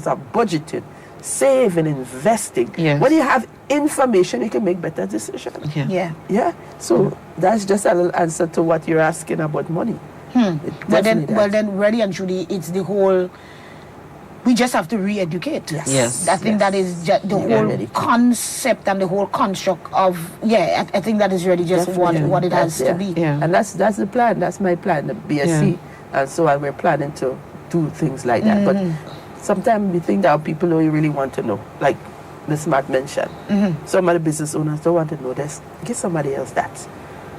[SPEAKER 4] of budgeting, saving, investing.
[SPEAKER 3] Yes.
[SPEAKER 4] When you have information, you can make better decisions.
[SPEAKER 3] Yeah.
[SPEAKER 2] Yeah.
[SPEAKER 4] Yeah. So that's just a little answer to what you're asking about money. It definitely does.
[SPEAKER 2] Then, really and truly, it's the whole. We just have to re-educate.
[SPEAKER 4] Yes.
[SPEAKER 3] Yes.
[SPEAKER 2] I think that is just the whole
[SPEAKER 4] Re-educate.
[SPEAKER 2] concept and the whole construct of. Yeah, I think that is really just
[SPEAKER 4] Definitely.
[SPEAKER 2] what it has to be.
[SPEAKER 3] Yeah.
[SPEAKER 4] And that's the plan. That's my plan, the BSc. And so we're planning to do things like that. But sometimes we think that people don't really want to know. Like the Smart mentioned. Some of the business owners don't want to know this. Give somebody else that.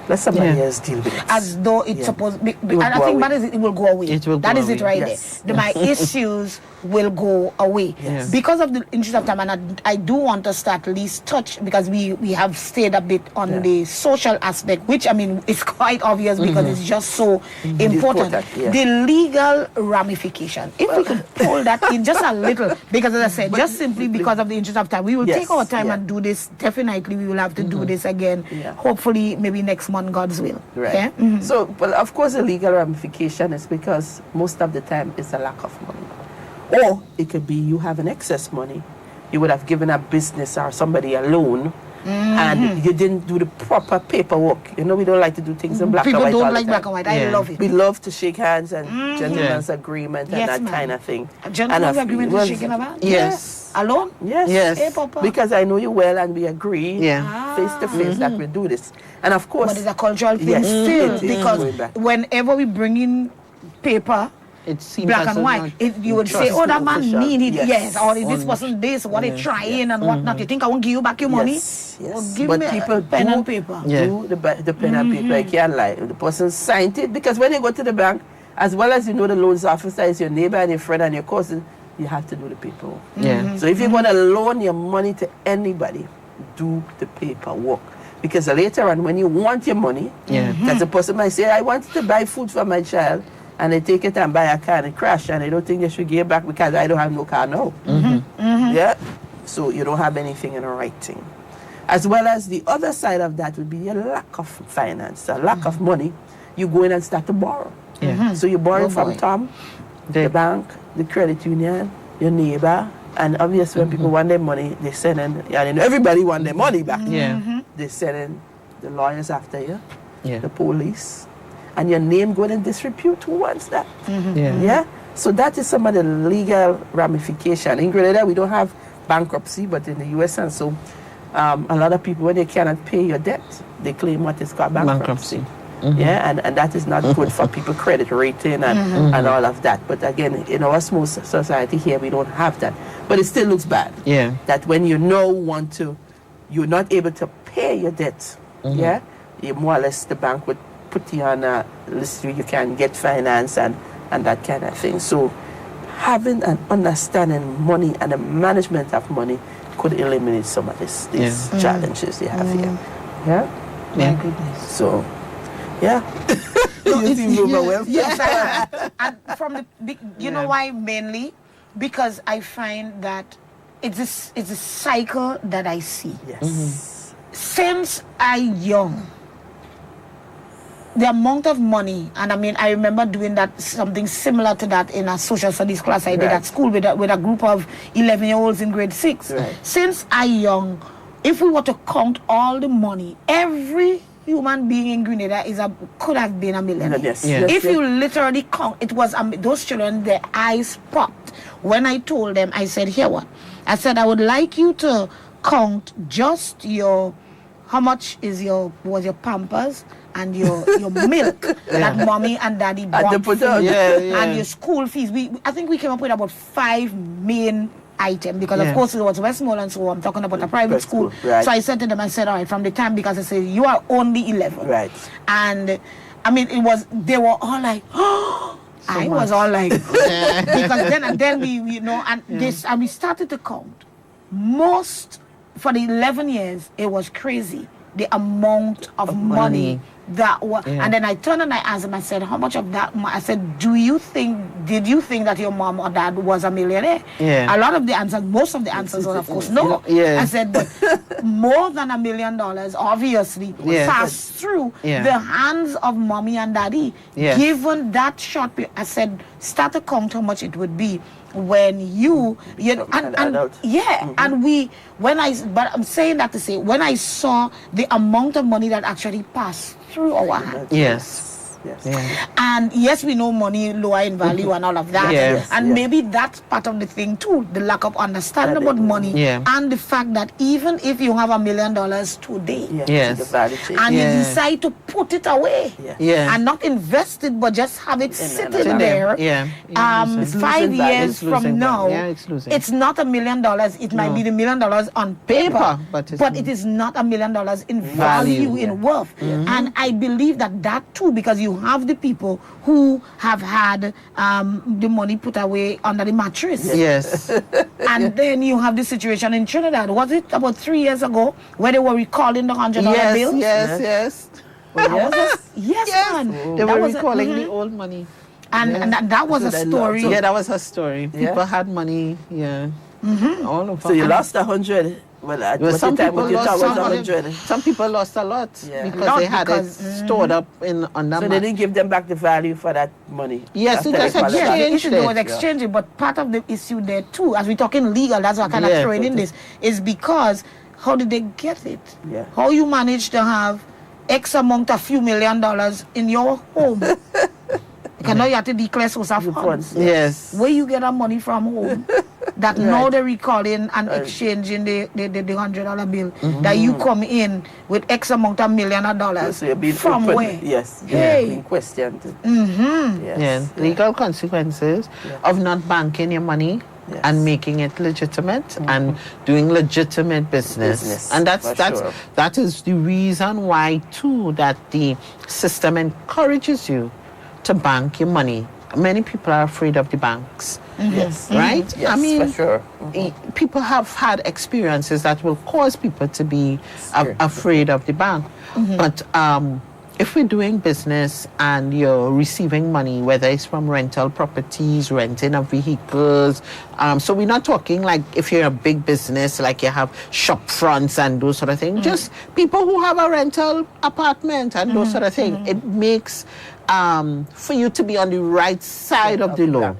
[SPEAKER 4] Let somebody else deal with it.
[SPEAKER 2] As though it's
[SPEAKER 4] Yeah.
[SPEAKER 2] supposed and
[SPEAKER 4] will
[SPEAKER 2] I
[SPEAKER 4] go
[SPEAKER 2] think
[SPEAKER 4] away.
[SPEAKER 2] that is it will go away.
[SPEAKER 3] It will
[SPEAKER 2] That
[SPEAKER 3] go
[SPEAKER 2] is it
[SPEAKER 3] away.
[SPEAKER 2] right
[SPEAKER 4] Yes.
[SPEAKER 2] there. My issues will go away.
[SPEAKER 3] Yes.
[SPEAKER 2] Because of the interest of time, and I do want us to at least touch, because we have stayed a bit on the social aspect, which I mean is quite obvious because it's just so important.
[SPEAKER 4] Important, yeah.
[SPEAKER 2] The legal ramification. If we could pull that in just a little, because as I said, just simply because of the interest of time, we will take our time and do this. Definitely, we will have to do this again.
[SPEAKER 4] Yeah.
[SPEAKER 2] Hopefully, maybe next month, God's will.
[SPEAKER 4] Right.
[SPEAKER 2] Yeah?
[SPEAKER 4] So, well, of course, the legal ramification is because most of the time it's a lack of money. Or it could be you have an excess money. You would have given a business or somebody a loan and you didn't do the proper paperwork. You know, we don't like to do things in black
[SPEAKER 2] People
[SPEAKER 4] and white.
[SPEAKER 2] don't
[SPEAKER 4] all the
[SPEAKER 2] like
[SPEAKER 4] time.
[SPEAKER 2] black and white. I
[SPEAKER 3] Yeah.
[SPEAKER 2] love it.
[SPEAKER 4] We love to shake hands and gentleman's agreement and
[SPEAKER 2] Yes,
[SPEAKER 4] that
[SPEAKER 2] ma'am.
[SPEAKER 4] kind of thing.
[SPEAKER 2] A gentleman's
[SPEAKER 4] And
[SPEAKER 2] agreement
[SPEAKER 4] well,
[SPEAKER 2] is shaking about?
[SPEAKER 3] Yes.
[SPEAKER 2] Alone?
[SPEAKER 4] Yes.
[SPEAKER 3] Yes.
[SPEAKER 2] Hey, Papa.
[SPEAKER 4] Because I know you well and we agree
[SPEAKER 3] Yeah.
[SPEAKER 4] face to face that we do this. And of course,
[SPEAKER 2] But it's a cultural thing
[SPEAKER 4] Yes,
[SPEAKER 2] still,
[SPEAKER 4] it is
[SPEAKER 2] because
[SPEAKER 4] going back.
[SPEAKER 2] whenever we bring in paper,
[SPEAKER 3] It seems
[SPEAKER 2] black
[SPEAKER 3] as
[SPEAKER 2] and
[SPEAKER 3] if
[SPEAKER 2] white,
[SPEAKER 3] not-
[SPEAKER 2] you would say,
[SPEAKER 4] Trust
[SPEAKER 2] oh, that man
[SPEAKER 4] official.
[SPEAKER 2] need it,
[SPEAKER 4] Yes.
[SPEAKER 2] yes, or is this
[SPEAKER 3] On-
[SPEAKER 2] person this, what they trying and whatnot. You think I won't give you back your money?
[SPEAKER 4] Yes,
[SPEAKER 2] Well,
[SPEAKER 4] yes.
[SPEAKER 2] give
[SPEAKER 4] But
[SPEAKER 2] me a
[SPEAKER 4] people
[SPEAKER 2] pen
[SPEAKER 4] do,
[SPEAKER 2] and paper.
[SPEAKER 3] Yeah.
[SPEAKER 4] do the pen and paper. I can't lie. The person signed it because when you go to the bank, as well as you know the loans officer is your neighbor and your friend and your cousin, you have to do the paperwork.
[SPEAKER 3] Yeah.
[SPEAKER 4] So if you're going to loan your money to anybody, do the paperwork. Because later on, when you want your money,
[SPEAKER 3] Yeah.
[SPEAKER 4] because the person might say, I wanted to buy food for my child, and they take it and buy a car and it crash, and they don't think they should give it back because I don't have no car now. Yeah? So you don't have anything in writing. As well as the other side of that would be a lack of finance, a lack of money. You go in and start to borrow.
[SPEAKER 3] Yeah.
[SPEAKER 4] So you borrow
[SPEAKER 2] Oh,
[SPEAKER 4] from
[SPEAKER 2] boy.
[SPEAKER 4] Tom,
[SPEAKER 3] They-
[SPEAKER 4] the bank, the credit union, your neighbor, and obviously when people want their money, they send in, and everybody want their money back.
[SPEAKER 3] Yeah.
[SPEAKER 4] They send in the lawyers after you,
[SPEAKER 3] Yeah.
[SPEAKER 4] the police, and your name going in disrepute. Who wants that?
[SPEAKER 3] Yeah.
[SPEAKER 4] Yeah? So that is some of the legal ramification. In Grenada, we don't have bankruptcy, but in the US and so, a lot of people, when they cannot pay your debt, they claim what is called bankruptcy. Yeah, and that is not good for people credit rating and all of that. But again, in our small society here, we don't have that. But it still looks bad.
[SPEAKER 3] Yeah.
[SPEAKER 4] That when you you're not able to pay your debt, yeah, you more or less the bank would put you on a list where you can get finance and that kind of thing. So having an understanding money and the management of money could eliminate some of these challenges they have here. Yeah?
[SPEAKER 2] My goodness.
[SPEAKER 4] So, yeah. You seem overwhelmed.
[SPEAKER 2] Yes, I am. And from you know why mainly? Because I find that it's a cycle that I see.
[SPEAKER 4] Yes.
[SPEAKER 2] Since I young, the amount of money, and I mean, I remember doing that, something similar to that in a social studies class I did at school with a group of 11-year-olds in grade 6.
[SPEAKER 4] Right.
[SPEAKER 2] Since I young, if we were to count all the money, every human being in Grenada could have been a millionaire.
[SPEAKER 4] Yes.
[SPEAKER 3] Yes.
[SPEAKER 2] If you literally count, it was those children, their eyes popped. When I told them, I said, here what? I said, I would like you to count just how much was your Pampers and your milk that mommy and daddy bought for you, and your school fees. I think we came up with about 5 main items because of course it was Westmoreland, so I'm talking about a private school.
[SPEAKER 4] Right.
[SPEAKER 2] So I said to them, I said, all right, from the time, because I said, you are only 11.
[SPEAKER 4] Right.
[SPEAKER 2] And I mean, they were all like, oh, I was all like, because then we and we started to count. For the 11 years, it was crazy, the amount of money that was. And then I turned and I asked him, I said, how much of that? I said, did you think that your mom or dad was a millionaire?
[SPEAKER 3] Yeah.
[SPEAKER 2] A lot of the answers, most of the answers were, of course, no.
[SPEAKER 3] Yeah.
[SPEAKER 2] I said, but more than $1 million, obviously, passed through the hands of mommy and daddy. Given that short period, I said, start to count how much it would be when you know, and but I'm saying that to say, when I saw the amount of money that actually passed through our hands.
[SPEAKER 3] Yes.
[SPEAKER 2] And yes, we know money lower in value and all of that. And maybe that's part of the thing too, the lack of understanding about money and the fact that even if you have $1 million today, and you decide to put it away and not invest it, but just have it sitting there, 5 years from now, it's not $1 million. It might be the $1 million on paper, but it is not $1 million in value, in worth. And I believe that too, because you have the people who have had the money put away under the mattress.
[SPEAKER 3] Yes.
[SPEAKER 2] And then you have the situation in Trinidad. Was it about 3 years ago where they were recalling the $100 bills?
[SPEAKER 3] Yes.
[SPEAKER 2] Man.
[SPEAKER 3] They were recalling the old money.
[SPEAKER 2] And that was a story.
[SPEAKER 3] Yeah, that was a story. People had money. All of
[SPEAKER 4] So you lost 100. Well,
[SPEAKER 3] some people lost a lot because they had it stored up on that.
[SPEAKER 4] So they didn't give them back the value for that money.
[SPEAKER 2] Yes, it just exchanged. They was exchanging, but part of the issue there too, as we're talking legal, that's what I kind of throwing in this, is because how did they get it? How you managed to have X amount of few $1 million in your home? Because now you have to declare source of funds.
[SPEAKER 3] Yes.
[SPEAKER 2] Where you get that money from home? That now they're recalling and exchanging the $100 bill. That you come in with X amount of $1 million.
[SPEAKER 4] So you're being
[SPEAKER 2] from
[SPEAKER 4] open.
[SPEAKER 2] where?
[SPEAKER 4] Yes. Being questioned.
[SPEAKER 3] Legal consequences of not banking your money. And making it legitimate and doing legitimate business. And that is the reason why too that the system encourages you to bank your money. Many people are afraid of the banks. Right?
[SPEAKER 4] Yes,
[SPEAKER 3] I mean,
[SPEAKER 4] for sure.
[SPEAKER 3] People have had experiences that will cause people to be afraid of the bank. But if we're doing business and you're receiving money, whether it's from rental properties, renting of vehicles, so we're not talking like if you're a big business, like you have shop fronts and those sort of things, just people who have a rental apartment and those sort of things. It makes for you to be on the right side of the law.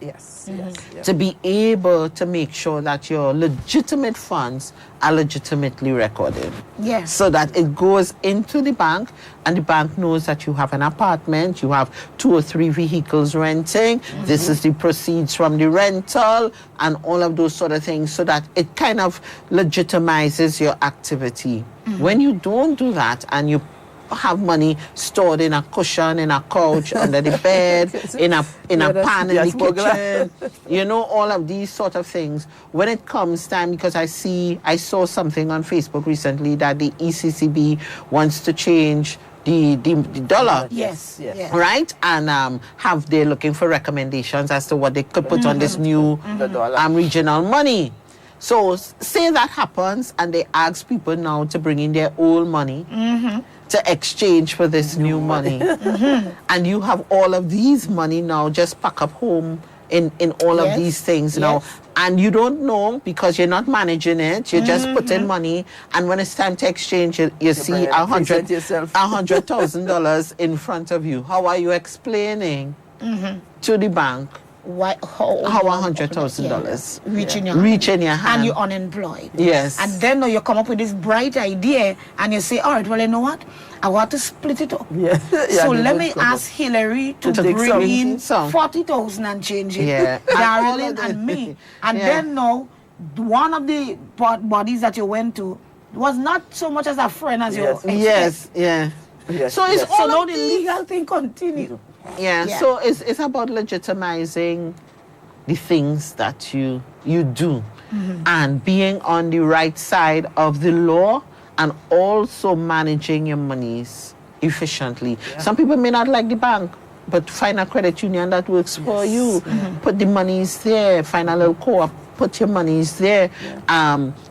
[SPEAKER 3] To be able to make sure that your legitimate funds are legitimately recorded.
[SPEAKER 2] Yes.
[SPEAKER 3] So that it goes into the bank and the bank knows that you have an apartment, you have 2 or 3 vehicles renting, this is the proceeds from the rental and all of those sort of things, so that it kind of legitimizes your activity. When you don't do that and you have money stored in a cushion, in a couch, under the bed, in a pan in the kitchen, you know, all of these sort of things. When it comes time, because I saw something on Facebook recently that the ECCB wants to change the dollar.
[SPEAKER 2] Yes.
[SPEAKER 3] Right? And they're looking for recommendations as to what they could put on this new regional money. So say that happens and they ask people now to bring in their old money to exchange for this new money. And you have all of these money now just pack up home in all of these things now. And you don't know because you're not managing it. You're just putting money. And when it's time to exchange it, you see $100,000 in front of you. How are you explaining to the bank how $100,000 reach in your hand?
[SPEAKER 2] And you're unemployed.
[SPEAKER 3] Yes.
[SPEAKER 2] And then you come up with this bright idea and you say, all right, well, you know what? I want to split it up. So let me ask Hillary to bring in 40,000 and change it. Darlene and me. And then now, one of the bodies that you went to was not so much as a friend as you expect.
[SPEAKER 3] So it's all
[SPEAKER 2] now the legal thing continue.
[SPEAKER 3] So it's about legitimizing the things that you do and being on the right side of the law and also managing your monies efficiently. Some people may not like the bank, but find a credit union that works for you. Put the monies there, find a little co-op, put your monies there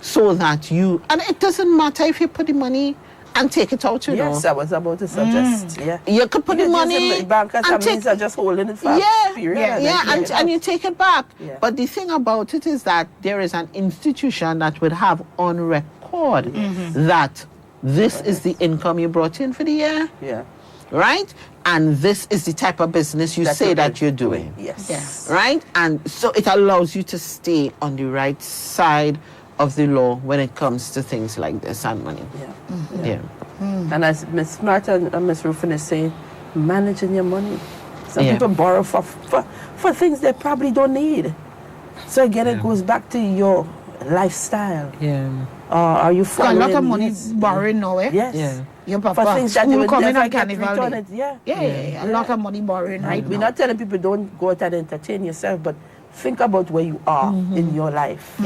[SPEAKER 3] so that you, and it doesn't matter if you put the money and take it out, you know.
[SPEAKER 4] Yes, I was about to suggest.
[SPEAKER 3] You could put the money
[SPEAKER 4] bankers and means are just holding it for a period.
[SPEAKER 3] And you take it back. But the thing about it is that there is an institution that would have on record that this is the income you brought in for the year. Right? And this is the type of business you say that you're doing. Right? And so it allows you to stay on the right side of the law when it comes to things like this and money.
[SPEAKER 4] And as Ms. Smart and Ms. Ruffin is saying, managing your money. Some people borrow for things they probably don't need. So again, it goes back to your lifestyle. Are you following?
[SPEAKER 2] A lot of money borrowing now, Your papa,
[SPEAKER 4] for things that you would
[SPEAKER 2] coming
[SPEAKER 4] never
[SPEAKER 2] on
[SPEAKER 4] get
[SPEAKER 2] Carnival
[SPEAKER 4] returned.
[SPEAKER 2] A lot of money borrowing right
[SPEAKER 4] We're
[SPEAKER 2] now.
[SPEAKER 4] not telling people don't go out and entertain yourself, but think about where you are in your life.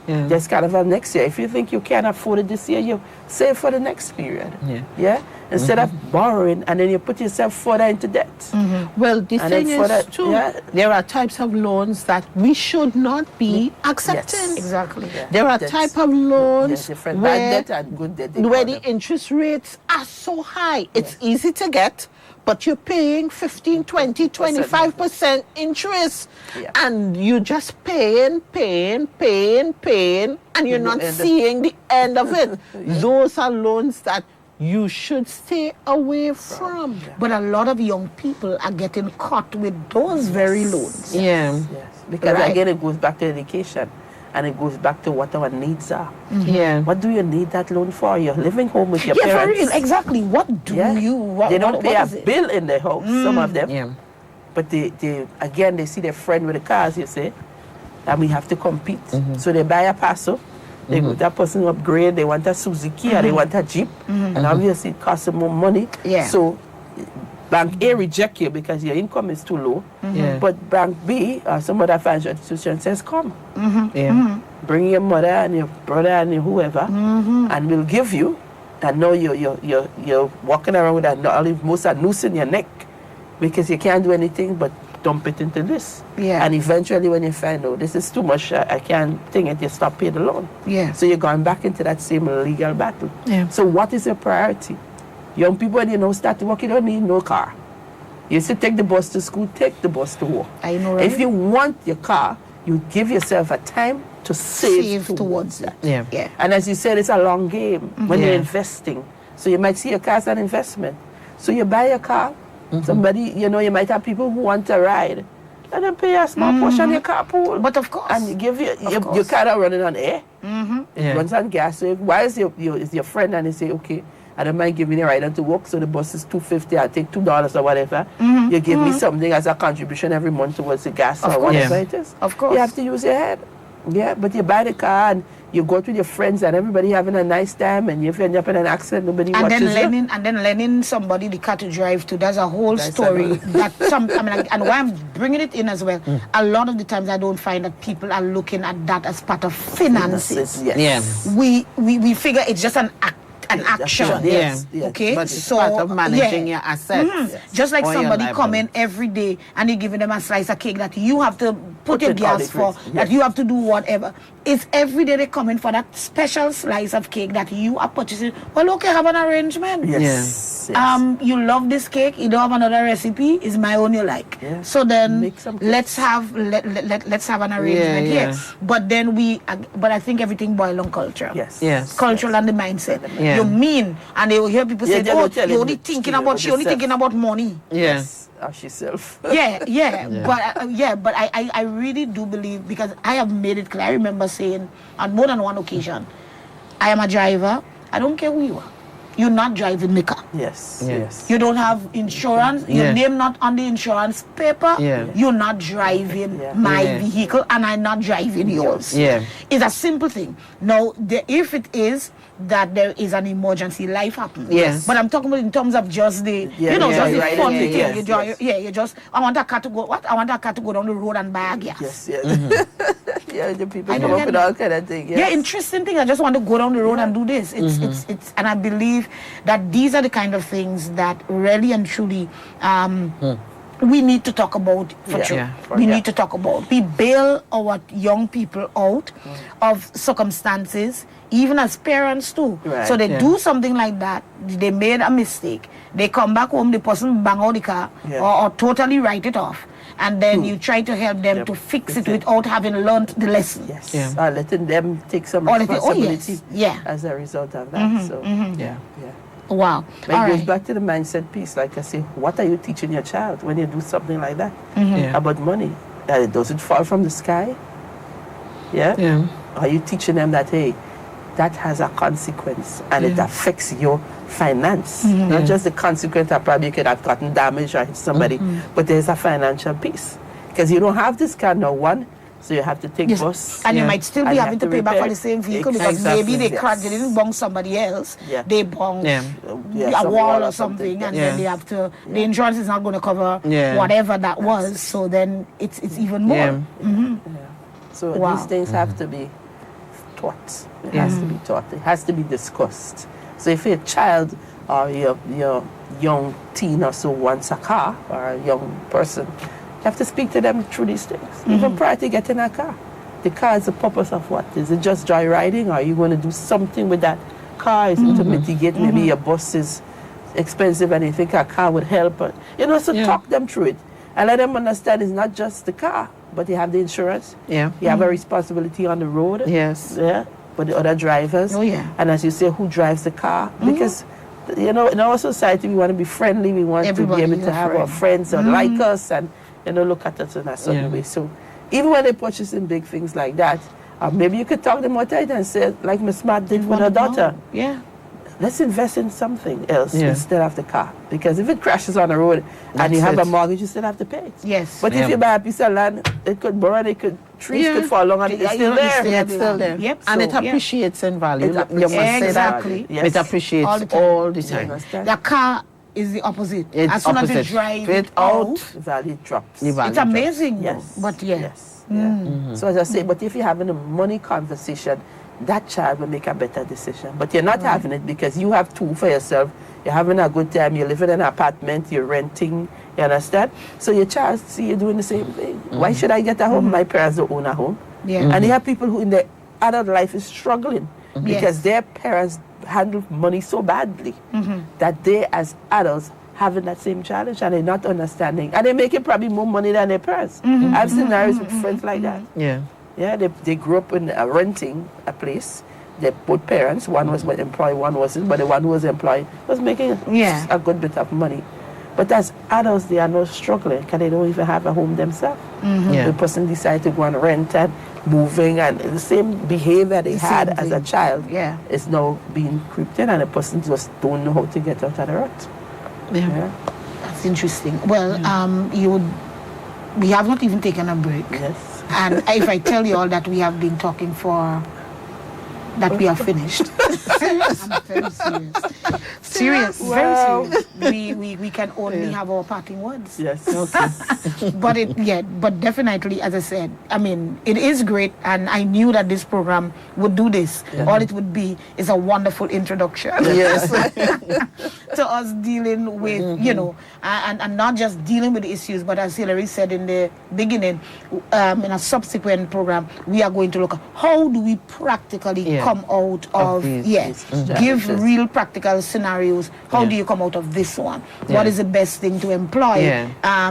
[SPEAKER 4] Just kind of next year. If you think you can't afford it this year, you save for the next period. Instead of borrowing and then you put yourself further into debt.
[SPEAKER 3] Well, the thing is too, there are types of loans that we should not be accepting.
[SPEAKER 2] Exactly.
[SPEAKER 3] There are type of loans
[SPEAKER 4] where, bad debt and good debt,
[SPEAKER 3] where the interest rates are so high. It's easy to get, but you're paying 15, 20, 25% interest. And you're just paying, and you're not seeing the end of it. Those are loans that you should stay away from.
[SPEAKER 2] But a lot of young people are getting caught with those very loans.
[SPEAKER 4] Because again, it goes back to education. And it goes back to what our needs are. What do you need that loan for? You're living home with your parents.
[SPEAKER 2] For real. Exactly. What do you...
[SPEAKER 4] they don't pay a bill in their house, some of them. But they again, they see their friend with the cars, you say, and we have to compete. So they buy a Paso. They go, that person upgrade, they want a Suzuki or they want a Jeep. And obviously it costs them more money. So Bank A reject you because your income is too low. But Bank B or some other financial institution says, come. Bring your mother and your brother and your whoever and we'll give you. And now you're walking around with most a noose in your neck because you can't do anything but dump it into this. And eventually when you find out this is too much, I can't think it, you stop paying the loan. So you're going back into that same legal battle. So what is your priority? Young people, when you know, start to work, you don't need no car. You used to take the bus to school, take the bus to work.
[SPEAKER 2] I know, right?
[SPEAKER 4] If you want your car, you give yourself a time to save towards that. And as you said, it's a long game when you're investing. So you might see your car as an investment. So you buy a car, somebody, you know, you might have people who want to ride. Let them pay a small portion of your carpool.
[SPEAKER 2] But of course.
[SPEAKER 4] And you give your car not running on air. It runs on gas. So why is your friend and they say, okay, I don't mind giving you a ride on to work, so the bus is $2.50, I'll take $2 or whatever. You give me something as a contribution every month towards the gas or whatever it is.
[SPEAKER 2] Of course.
[SPEAKER 4] You have to use your head. But you buy the car and you go out with your friends and everybody having a nice time, and if you end up in an accident, nobody watches you.
[SPEAKER 2] And then lending somebody the car to drive to. That's a whole story. And why I'm bringing it in as well, a lot of the times I don't find that people are looking at that as part of finances.
[SPEAKER 3] We
[SPEAKER 2] figure it's just an an action.
[SPEAKER 4] Yes, yes.
[SPEAKER 2] Okay,
[SPEAKER 3] But it's part of managing your assets.
[SPEAKER 2] Just like
[SPEAKER 3] or your
[SPEAKER 2] somebody come in
[SPEAKER 3] liability.
[SPEAKER 2] every day and you're giving them a slice of cake that you have to put your
[SPEAKER 4] in all
[SPEAKER 2] gas
[SPEAKER 4] the
[SPEAKER 2] for,
[SPEAKER 4] grades.
[SPEAKER 2] that
[SPEAKER 4] Yes.
[SPEAKER 2] you have to do whatever. It's every day they come in for that special slice of cake that you are purchasing. Well, okay, have an arrangement.
[SPEAKER 4] Yes. Yes.
[SPEAKER 2] You love this cake, you don't have another recipe, it's my own you like.
[SPEAKER 4] Yeah.
[SPEAKER 2] So then
[SPEAKER 4] Make some cakes.
[SPEAKER 2] let's have an arrangement
[SPEAKER 3] yeah.
[SPEAKER 2] here. But then but I think everything boils on culture.
[SPEAKER 4] Yes.
[SPEAKER 3] Yes.
[SPEAKER 2] Cultural and the mindset.
[SPEAKER 3] Yeah.
[SPEAKER 2] You mean, and they will hear people say,
[SPEAKER 4] they
[SPEAKER 2] "Oh,
[SPEAKER 4] will tell
[SPEAKER 2] you're
[SPEAKER 4] you
[SPEAKER 2] only
[SPEAKER 4] the
[SPEAKER 2] thinking
[SPEAKER 4] truth
[SPEAKER 2] about,
[SPEAKER 4] about
[SPEAKER 2] she only
[SPEAKER 4] yourself.
[SPEAKER 2] thinking about money."
[SPEAKER 3] Yes.
[SPEAKER 4] As yourself.
[SPEAKER 2] Yeah. But I really do believe, because I have made it clear. I remember saying on more than one occasion, I am a driver. I don't care who you are. You're not driving my car.
[SPEAKER 4] Yes.
[SPEAKER 3] Yeah.
[SPEAKER 4] Yes.
[SPEAKER 2] You don't have insurance. Your
[SPEAKER 3] Yeah.
[SPEAKER 2] name not on the insurance paper.
[SPEAKER 3] Yeah.
[SPEAKER 2] You're not driving
[SPEAKER 4] Yeah.
[SPEAKER 2] my
[SPEAKER 3] Yeah.
[SPEAKER 2] vehicle, and I'm not driving yours.
[SPEAKER 3] Yeah.
[SPEAKER 2] It's a simple thing. Now, if it is that there is an emergency, life happens.
[SPEAKER 3] Yes.
[SPEAKER 2] But I'm talking about in terms of just the,
[SPEAKER 4] Yeah,
[SPEAKER 2] just the
[SPEAKER 4] right,
[SPEAKER 2] fun
[SPEAKER 4] yeah,
[SPEAKER 2] thing.
[SPEAKER 4] yes,
[SPEAKER 2] You just,
[SPEAKER 4] yes.
[SPEAKER 2] Yeah, you just, I want a car to go, what? I want a car to go down the road and buy a gas.
[SPEAKER 4] Yes. Yes.
[SPEAKER 3] Mm-hmm.
[SPEAKER 4] Yeah. The people
[SPEAKER 2] I
[SPEAKER 4] come
[SPEAKER 2] don't
[SPEAKER 4] up
[SPEAKER 2] get
[SPEAKER 4] with all kind of things. Yes.
[SPEAKER 2] Yeah, interesting thing. I just want to go down the road and do this. It's and I believe that these are the kind of things that really and truly we need to talk about for
[SPEAKER 4] Yeah.
[SPEAKER 2] sure.
[SPEAKER 3] Yeah.
[SPEAKER 2] We
[SPEAKER 4] Yeah.
[SPEAKER 2] need to talk about. We bail our young people out of circumstances, even as parents too.
[SPEAKER 4] Right.
[SPEAKER 2] So they
[SPEAKER 3] Yeah.
[SPEAKER 2] do something like that. They made a mistake. They come back home. The person bang out the car
[SPEAKER 4] Yeah.
[SPEAKER 2] or totally write it off. And then you try to help them
[SPEAKER 4] Yep.
[SPEAKER 2] to fix it
[SPEAKER 4] Exactly.
[SPEAKER 2] without having learned the lesson.
[SPEAKER 4] Yes.
[SPEAKER 3] Yeah.
[SPEAKER 4] Letting them take some
[SPEAKER 2] Or letting-
[SPEAKER 4] responsibility
[SPEAKER 2] yeah.
[SPEAKER 4] as a result of that. So yeah. Yeah.
[SPEAKER 2] Wow.
[SPEAKER 4] But
[SPEAKER 2] All
[SPEAKER 4] it goes
[SPEAKER 2] right.
[SPEAKER 4] back to the mindset piece. Like I say, what are you teaching your child when you do something like that
[SPEAKER 3] Yeah.
[SPEAKER 4] about money? Does it fall from the sky? Yeah?
[SPEAKER 3] Yeah.
[SPEAKER 4] Are you teaching them that, hey, that has a consequence and it affects your finance? Not just the consequence that probably you could have gotten damaged or hit somebody, but there's a financial piece. Because you don't have this car now, one, so you have to take
[SPEAKER 2] Yes.
[SPEAKER 4] bus.
[SPEAKER 2] And you
[SPEAKER 3] Yeah.
[SPEAKER 2] might still
[SPEAKER 4] And
[SPEAKER 2] be
[SPEAKER 4] you
[SPEAKER 2] having
[SPEAKER 4] have
[SPEAKER 2] to
[SPEAKER 4] to
[SPEAKER 2] pay back for
[SPEAKER 4] repair.
[SPEAKER 2] the same vehicle because
[SPEAKER 3] Exactly.
[SPEAKER 2] maybe they
[SPEAKER 4] Yes.
[SPEAKER 2] they didn't bong somebody else.
[SPEAKER 4] Yeah.
[SPEAKER 2] They bong
[SPEAKER 3] Yeah.
[SPEAKER 2] a
[SPEAKER 4] some
[SPEAKER 2] wall or something, and
[SPEAKER 3] Yeah.
[SPEAKER 2] then they have to. The insurance is not going to cover
[SPEAKER 3] Yeah.
[SPEAKER 2] whatever that was. So then it's even more.
[SPEAKER 3] Yeah.
[SPEAKER 4] So
[SPEAKER 2] Wow.
[SPEAKER 4] these things have to be taught. It has to be taught. It has to be discussed. So if a child or your young teen or so wants a car, or a young person, you have to speak to them through these things. Even prior to getting a car. The car is the purpose of what? Is it just joyriding, or are you going to do something with that car? Is it to mitigate maybe your bus is expensive and you think a car would help? So talk them through it. And let them understand it's not just the car, but you have the insurance.
[SPEAKER 3] Yeah.
[SPEAKER 4] You have a responsibility on the road.
[SPEAKER 3] Yes.
[SPEAKER 4] Yeah. For the other drivers.
[SPEAKER 2] Oh, yeah.
[SPEAKER 4] And as you say, who drives the car? Because, in our society, we want to be friendly. We want
[SPEAKER 2] Everybody
[SPEAKER 4] to be
[SPEAKER 2] is
[SPEAKER 4] able to
[SPEAKER 2] a
[SPEAKER 4] have our
[SPEAKER 2] friend.
[SPEAKER 4] friends that like us and, look at us in a certain
[SPEAKER 3] Yeah.
[SPEAKER 4] way. So even when they're purchasing big things like that, maybe you could talk them out it and say, like Miss Smart did with her daughter,
[SPEAKER 2] Yeah.
[SPEAKER 4] let's invest in something else
[SPEAKER 3] Yeah.
[SPEAKER 4] instead of the car. Because if it crashes on the road and
[SPEAKER 3] That's
[SPEAKER 4] you have a
[SPEAKER 3] it.
[SPEAKER 4] mortgage, you still have to pay it.
[SPEAKER 2] Yes.
[SPEAKER 4] But
[SPEAKER 3] Yeah.
[SPEAKER 4] if you buy a piece of land, it could burn, trees
[SPEAKER 3] Yeah.
[SPEAKER 4] could fall on, and it's still there.
[SPEAKER 3] Yeah, it's still there.
[SPEAKER 2] Yep.
[SPEAKER 3] And it
[SPEAKER 2] So, yeah.
[SPEAKER 3] appreciates in value.
[SPEAKER 4] It
[SPEAKER 3] You must
[SPEAKER 4] appreciates
[SPEAKER 3] say that.
[SPEAKER 2] Exactly.
[SPEAKER 4] Yes.
[SPEAKER 3] It appreciates
[SPEAKER 2] All the time.
[SPEAKER 3] all the
[SPEAKER 4] You
[SPEAKER 3] time.
[SPEAKER 4] understand?
[SPEAKER 2] The car is the opposite.
[SPEAKER 3] It's
[SPEAKER 2] as soon as you
[SPEAKER 3] opposite.
[SPEAKER 2] drive
[SPEAKER 3] Straight
[SPEAKER 2] it out,
[SPEAKER 4] The value drops.
[SPEAKER 3] The value
[SPEAKER 2] it's
[SPEAKER 3] drops.
[SPEAKER 2] amazing.
[SPEAKER 4] Yes.
[SPEAKER 2] Though. But yeah.
[SPEAKER 4] Yes. Yeah. So as I say, but if you're having a money conversation, that child will make a better decision. But you're not having it because you have two for yourself. You're having a good time. You live in an apartment. You're renting. You understand? So your child see you doing the same thing. Why should I get a home? My parents don't own a home.
[SPEAKER 2] Yeah.
[SPEAKER 4] And you have people who in their adult life is struggling because their parents handle money so badly that they as adults having that same challenge and they're not understanding. And they're making probably more money than their parents. I've seen scenarios with friends like that.
[SPEAKER 3] Yeah.
[SPEAKER 4] Yeah, they grew up in renting a place. They both parents, one was employed, one wasn't, but the one who was employed was making a good bit of money. But as adults, they are now struggling because they don't even have a home themselves.
[SPEAKER 3] Yeah.
[SPEAKER 4] The person decided to go and rent and moving, and the same behavior they had
[SPEAKER 2] same
[SPEAKER 4] as a
[SPEAKER 2] thing.
[SPEAKER 4] child
[SPEAKER 2] Yeah.
[SPEAKER 4] is now being creeped in, and the person just don't know how to get out of the rut.
[SPEAKER 3] Yeah.
[SPEAKER 4] Yeah.
[SPEAKER 2] That's interesting. Well, we have not even taken a break.
[SPEAKER 4] Yes.
[SPEAKER 2] And if I tell you all that we have been talking for, that we are finished. I'm very serious. serious,
[SPEAKER 4] Wow.
[SPEAKER 2] very serious. We can only have our parting words.
[SPEAKER 4] Yes.
[SPEAKER 2] But definitely, as I said, I mean, it is great, and I knew that this program would do this.
[SPEAKER 4] Yeah.
[SPEAKER 2] All it would be is a wonderful introduction.
[SPEAKER 3] Yes.
[SPEAKER 2] To us dealing with, and not just dealing with the issues, but as Hillary said in the beginning, in a subsequent program, we are going to look at how do we practically come out of
[SPEAKER 3] these
[SPEAKER 2] give real practical scenarios. How do you come out of this one? What is the best thing to employ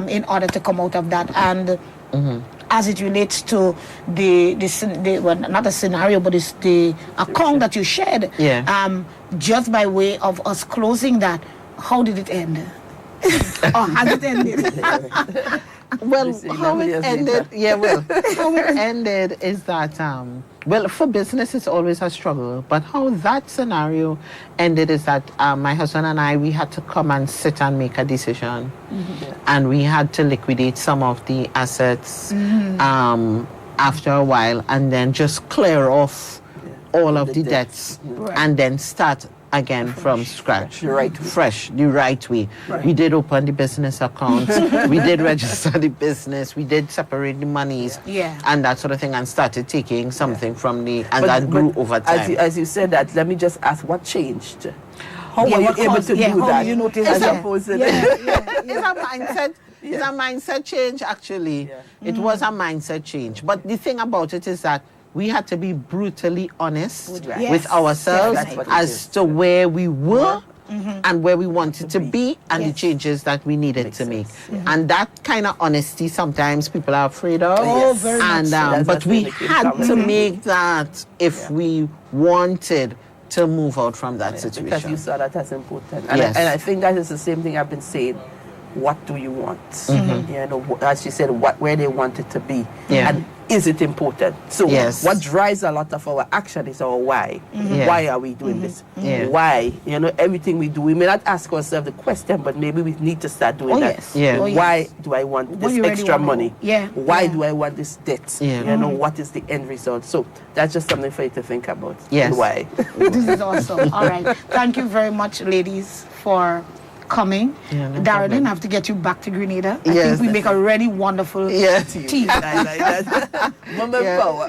[SPEAKER 2] in order to come out of that? And as it relates to the well, not a scenario, but it's the account that you shared. Just by way of us closing that, how did it end? Or has it ended?
[SPEAKER 3] Well, how it ended, how it ended is that, well, for business, it's always a struggle. But how that scenario ended is that my husband and I, we had to come and sit and make a decision. And we had to liquidate some of the assets after a while, and then just clear off all of the debts and then start again from scratch.
[SPEAKER 4] The right way.
[SPEAKER 3] Fresh, the right way. We did open the business account. We did register the business. We did separate the monies and that sort of thing, and started taking something from the, and that grew over time.
[SPEAKER 4] As you said that, let me just ask, what changed? How were you able to do
[SPEAKER 2] how
[SPEAKER 4] that?
[SPEAKER 2] did you notice
[SPEAKER 4] As
[SPEAKER 2] that?
[SPEAKER 4] opposed to
[SPEAKER 3] It's a mindset. It's a mindset change, actually. It was a mindset change. But the thing about it is that we had to be brutally honest with ourselves as to where we were and where we wanted to be and the changes that we needed to make. And that kind of honesty sometimes people are afraid of.
[SPEAKER 2] Oh, very much so.
[SPEAKER 3] But we had to make that if we wanted to move out from that situation.
[SPEAKER 4] Because you saw that as important. And,
[SPEAKER 3] Yes.
[SPEAKER 4] and I think that is the same thing I've been saying. What do you want? You know, as you said, where they want it to be. And is it important? So what drives a lot of our action is our why. Why are we doing this? Why? You know, everything we do, we may not ask ourselves the question, but maybe we need to start doing that. Why do I want this extra money? Why do I want this debt? You know, what is the end result? So that's just something for you to think about. And why?
[SPEAKER 2] This is awesome. All right. Thank you very much, ladies, for coming. Darren, I have to get you back to Grenada. I think we make a really wonderful tea.
[SPEAKER 4] I like that. Woman power.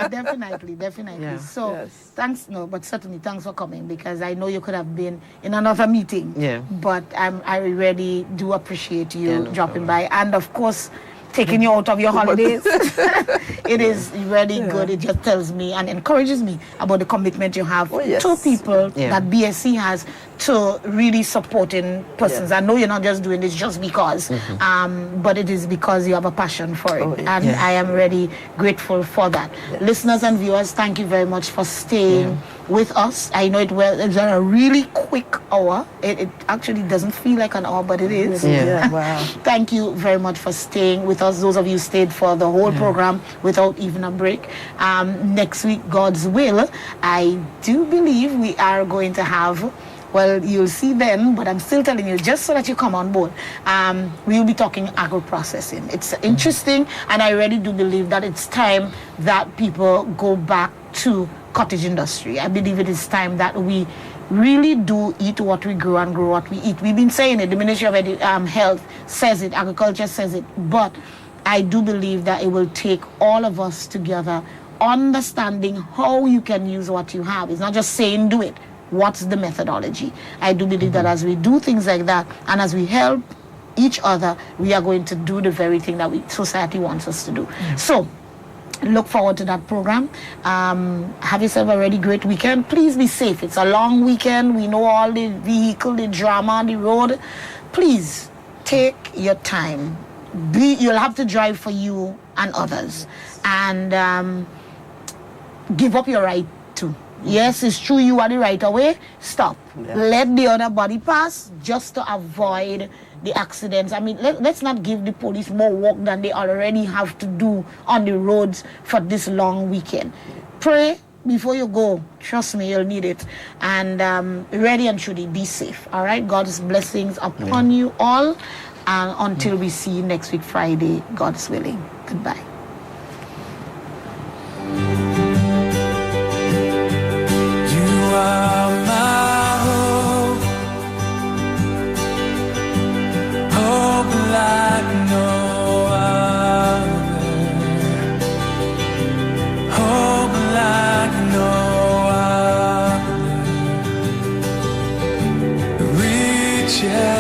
[SPEAKER 2] Definitely. So thanks, but certainly thanks for coming, because I know you could have been in another meeting. But I really do appreciate you dropping by, and of course taking you out of your holidays. It is really good. It just tells me and encourages me about the commitment you have to people that BSC has to really supporting persons. I know you're not just doing this just because, but it is because you have a passion for it. And I am really grateful for that. Listeners and viewers, thank you very much for staying with us. I know it's a really quick hour. It actually doesn't feel like an hour, but it is.
[SPEAKER 4] Wow.
[SPEAKER 2] Thank you very much for staying with us. Those of you who stayed for the whole program without even a break. Next week, God's will, I do believe we are going to have, well, you'll see then, but I'm still telling you, just so that you come on board, we'll be talking agro-processing. It's interesting, and I really do believe that it's time that people go back to cottage industry. I believe it is time that we really do eat what we grow and grow what we eat. We've been saying it, the Ministry of Health says it, Agriculture says it, but I do believe that it will take all of us together, understanding how you can use what you have. It's not just saying do it. What's the methodology? I do believe that as we do things like that, and as we help each other, we are going to do the very thing that society wants us to do. So, look forward to that program. Have yourself a really great weekend. Please be safe. It's a long weekend. We know all the vehicle, the drama on the road. Please take your time. You'll have to drive for you and others. And give up your right to. Yes, it's true you are the right of way. Stop. Let the other body pass just to avoid the accidents. I mean, let's not give the police more work than they already have to do on the roads for this long weekend. Pray before you go. Trust me, you'll need it. And ready and truly be safe. All right? God's blessings upon you all. And until we see you next week, Friday, God's willing. Goodbye.
[SPEAKER 1] You are my hope. chair.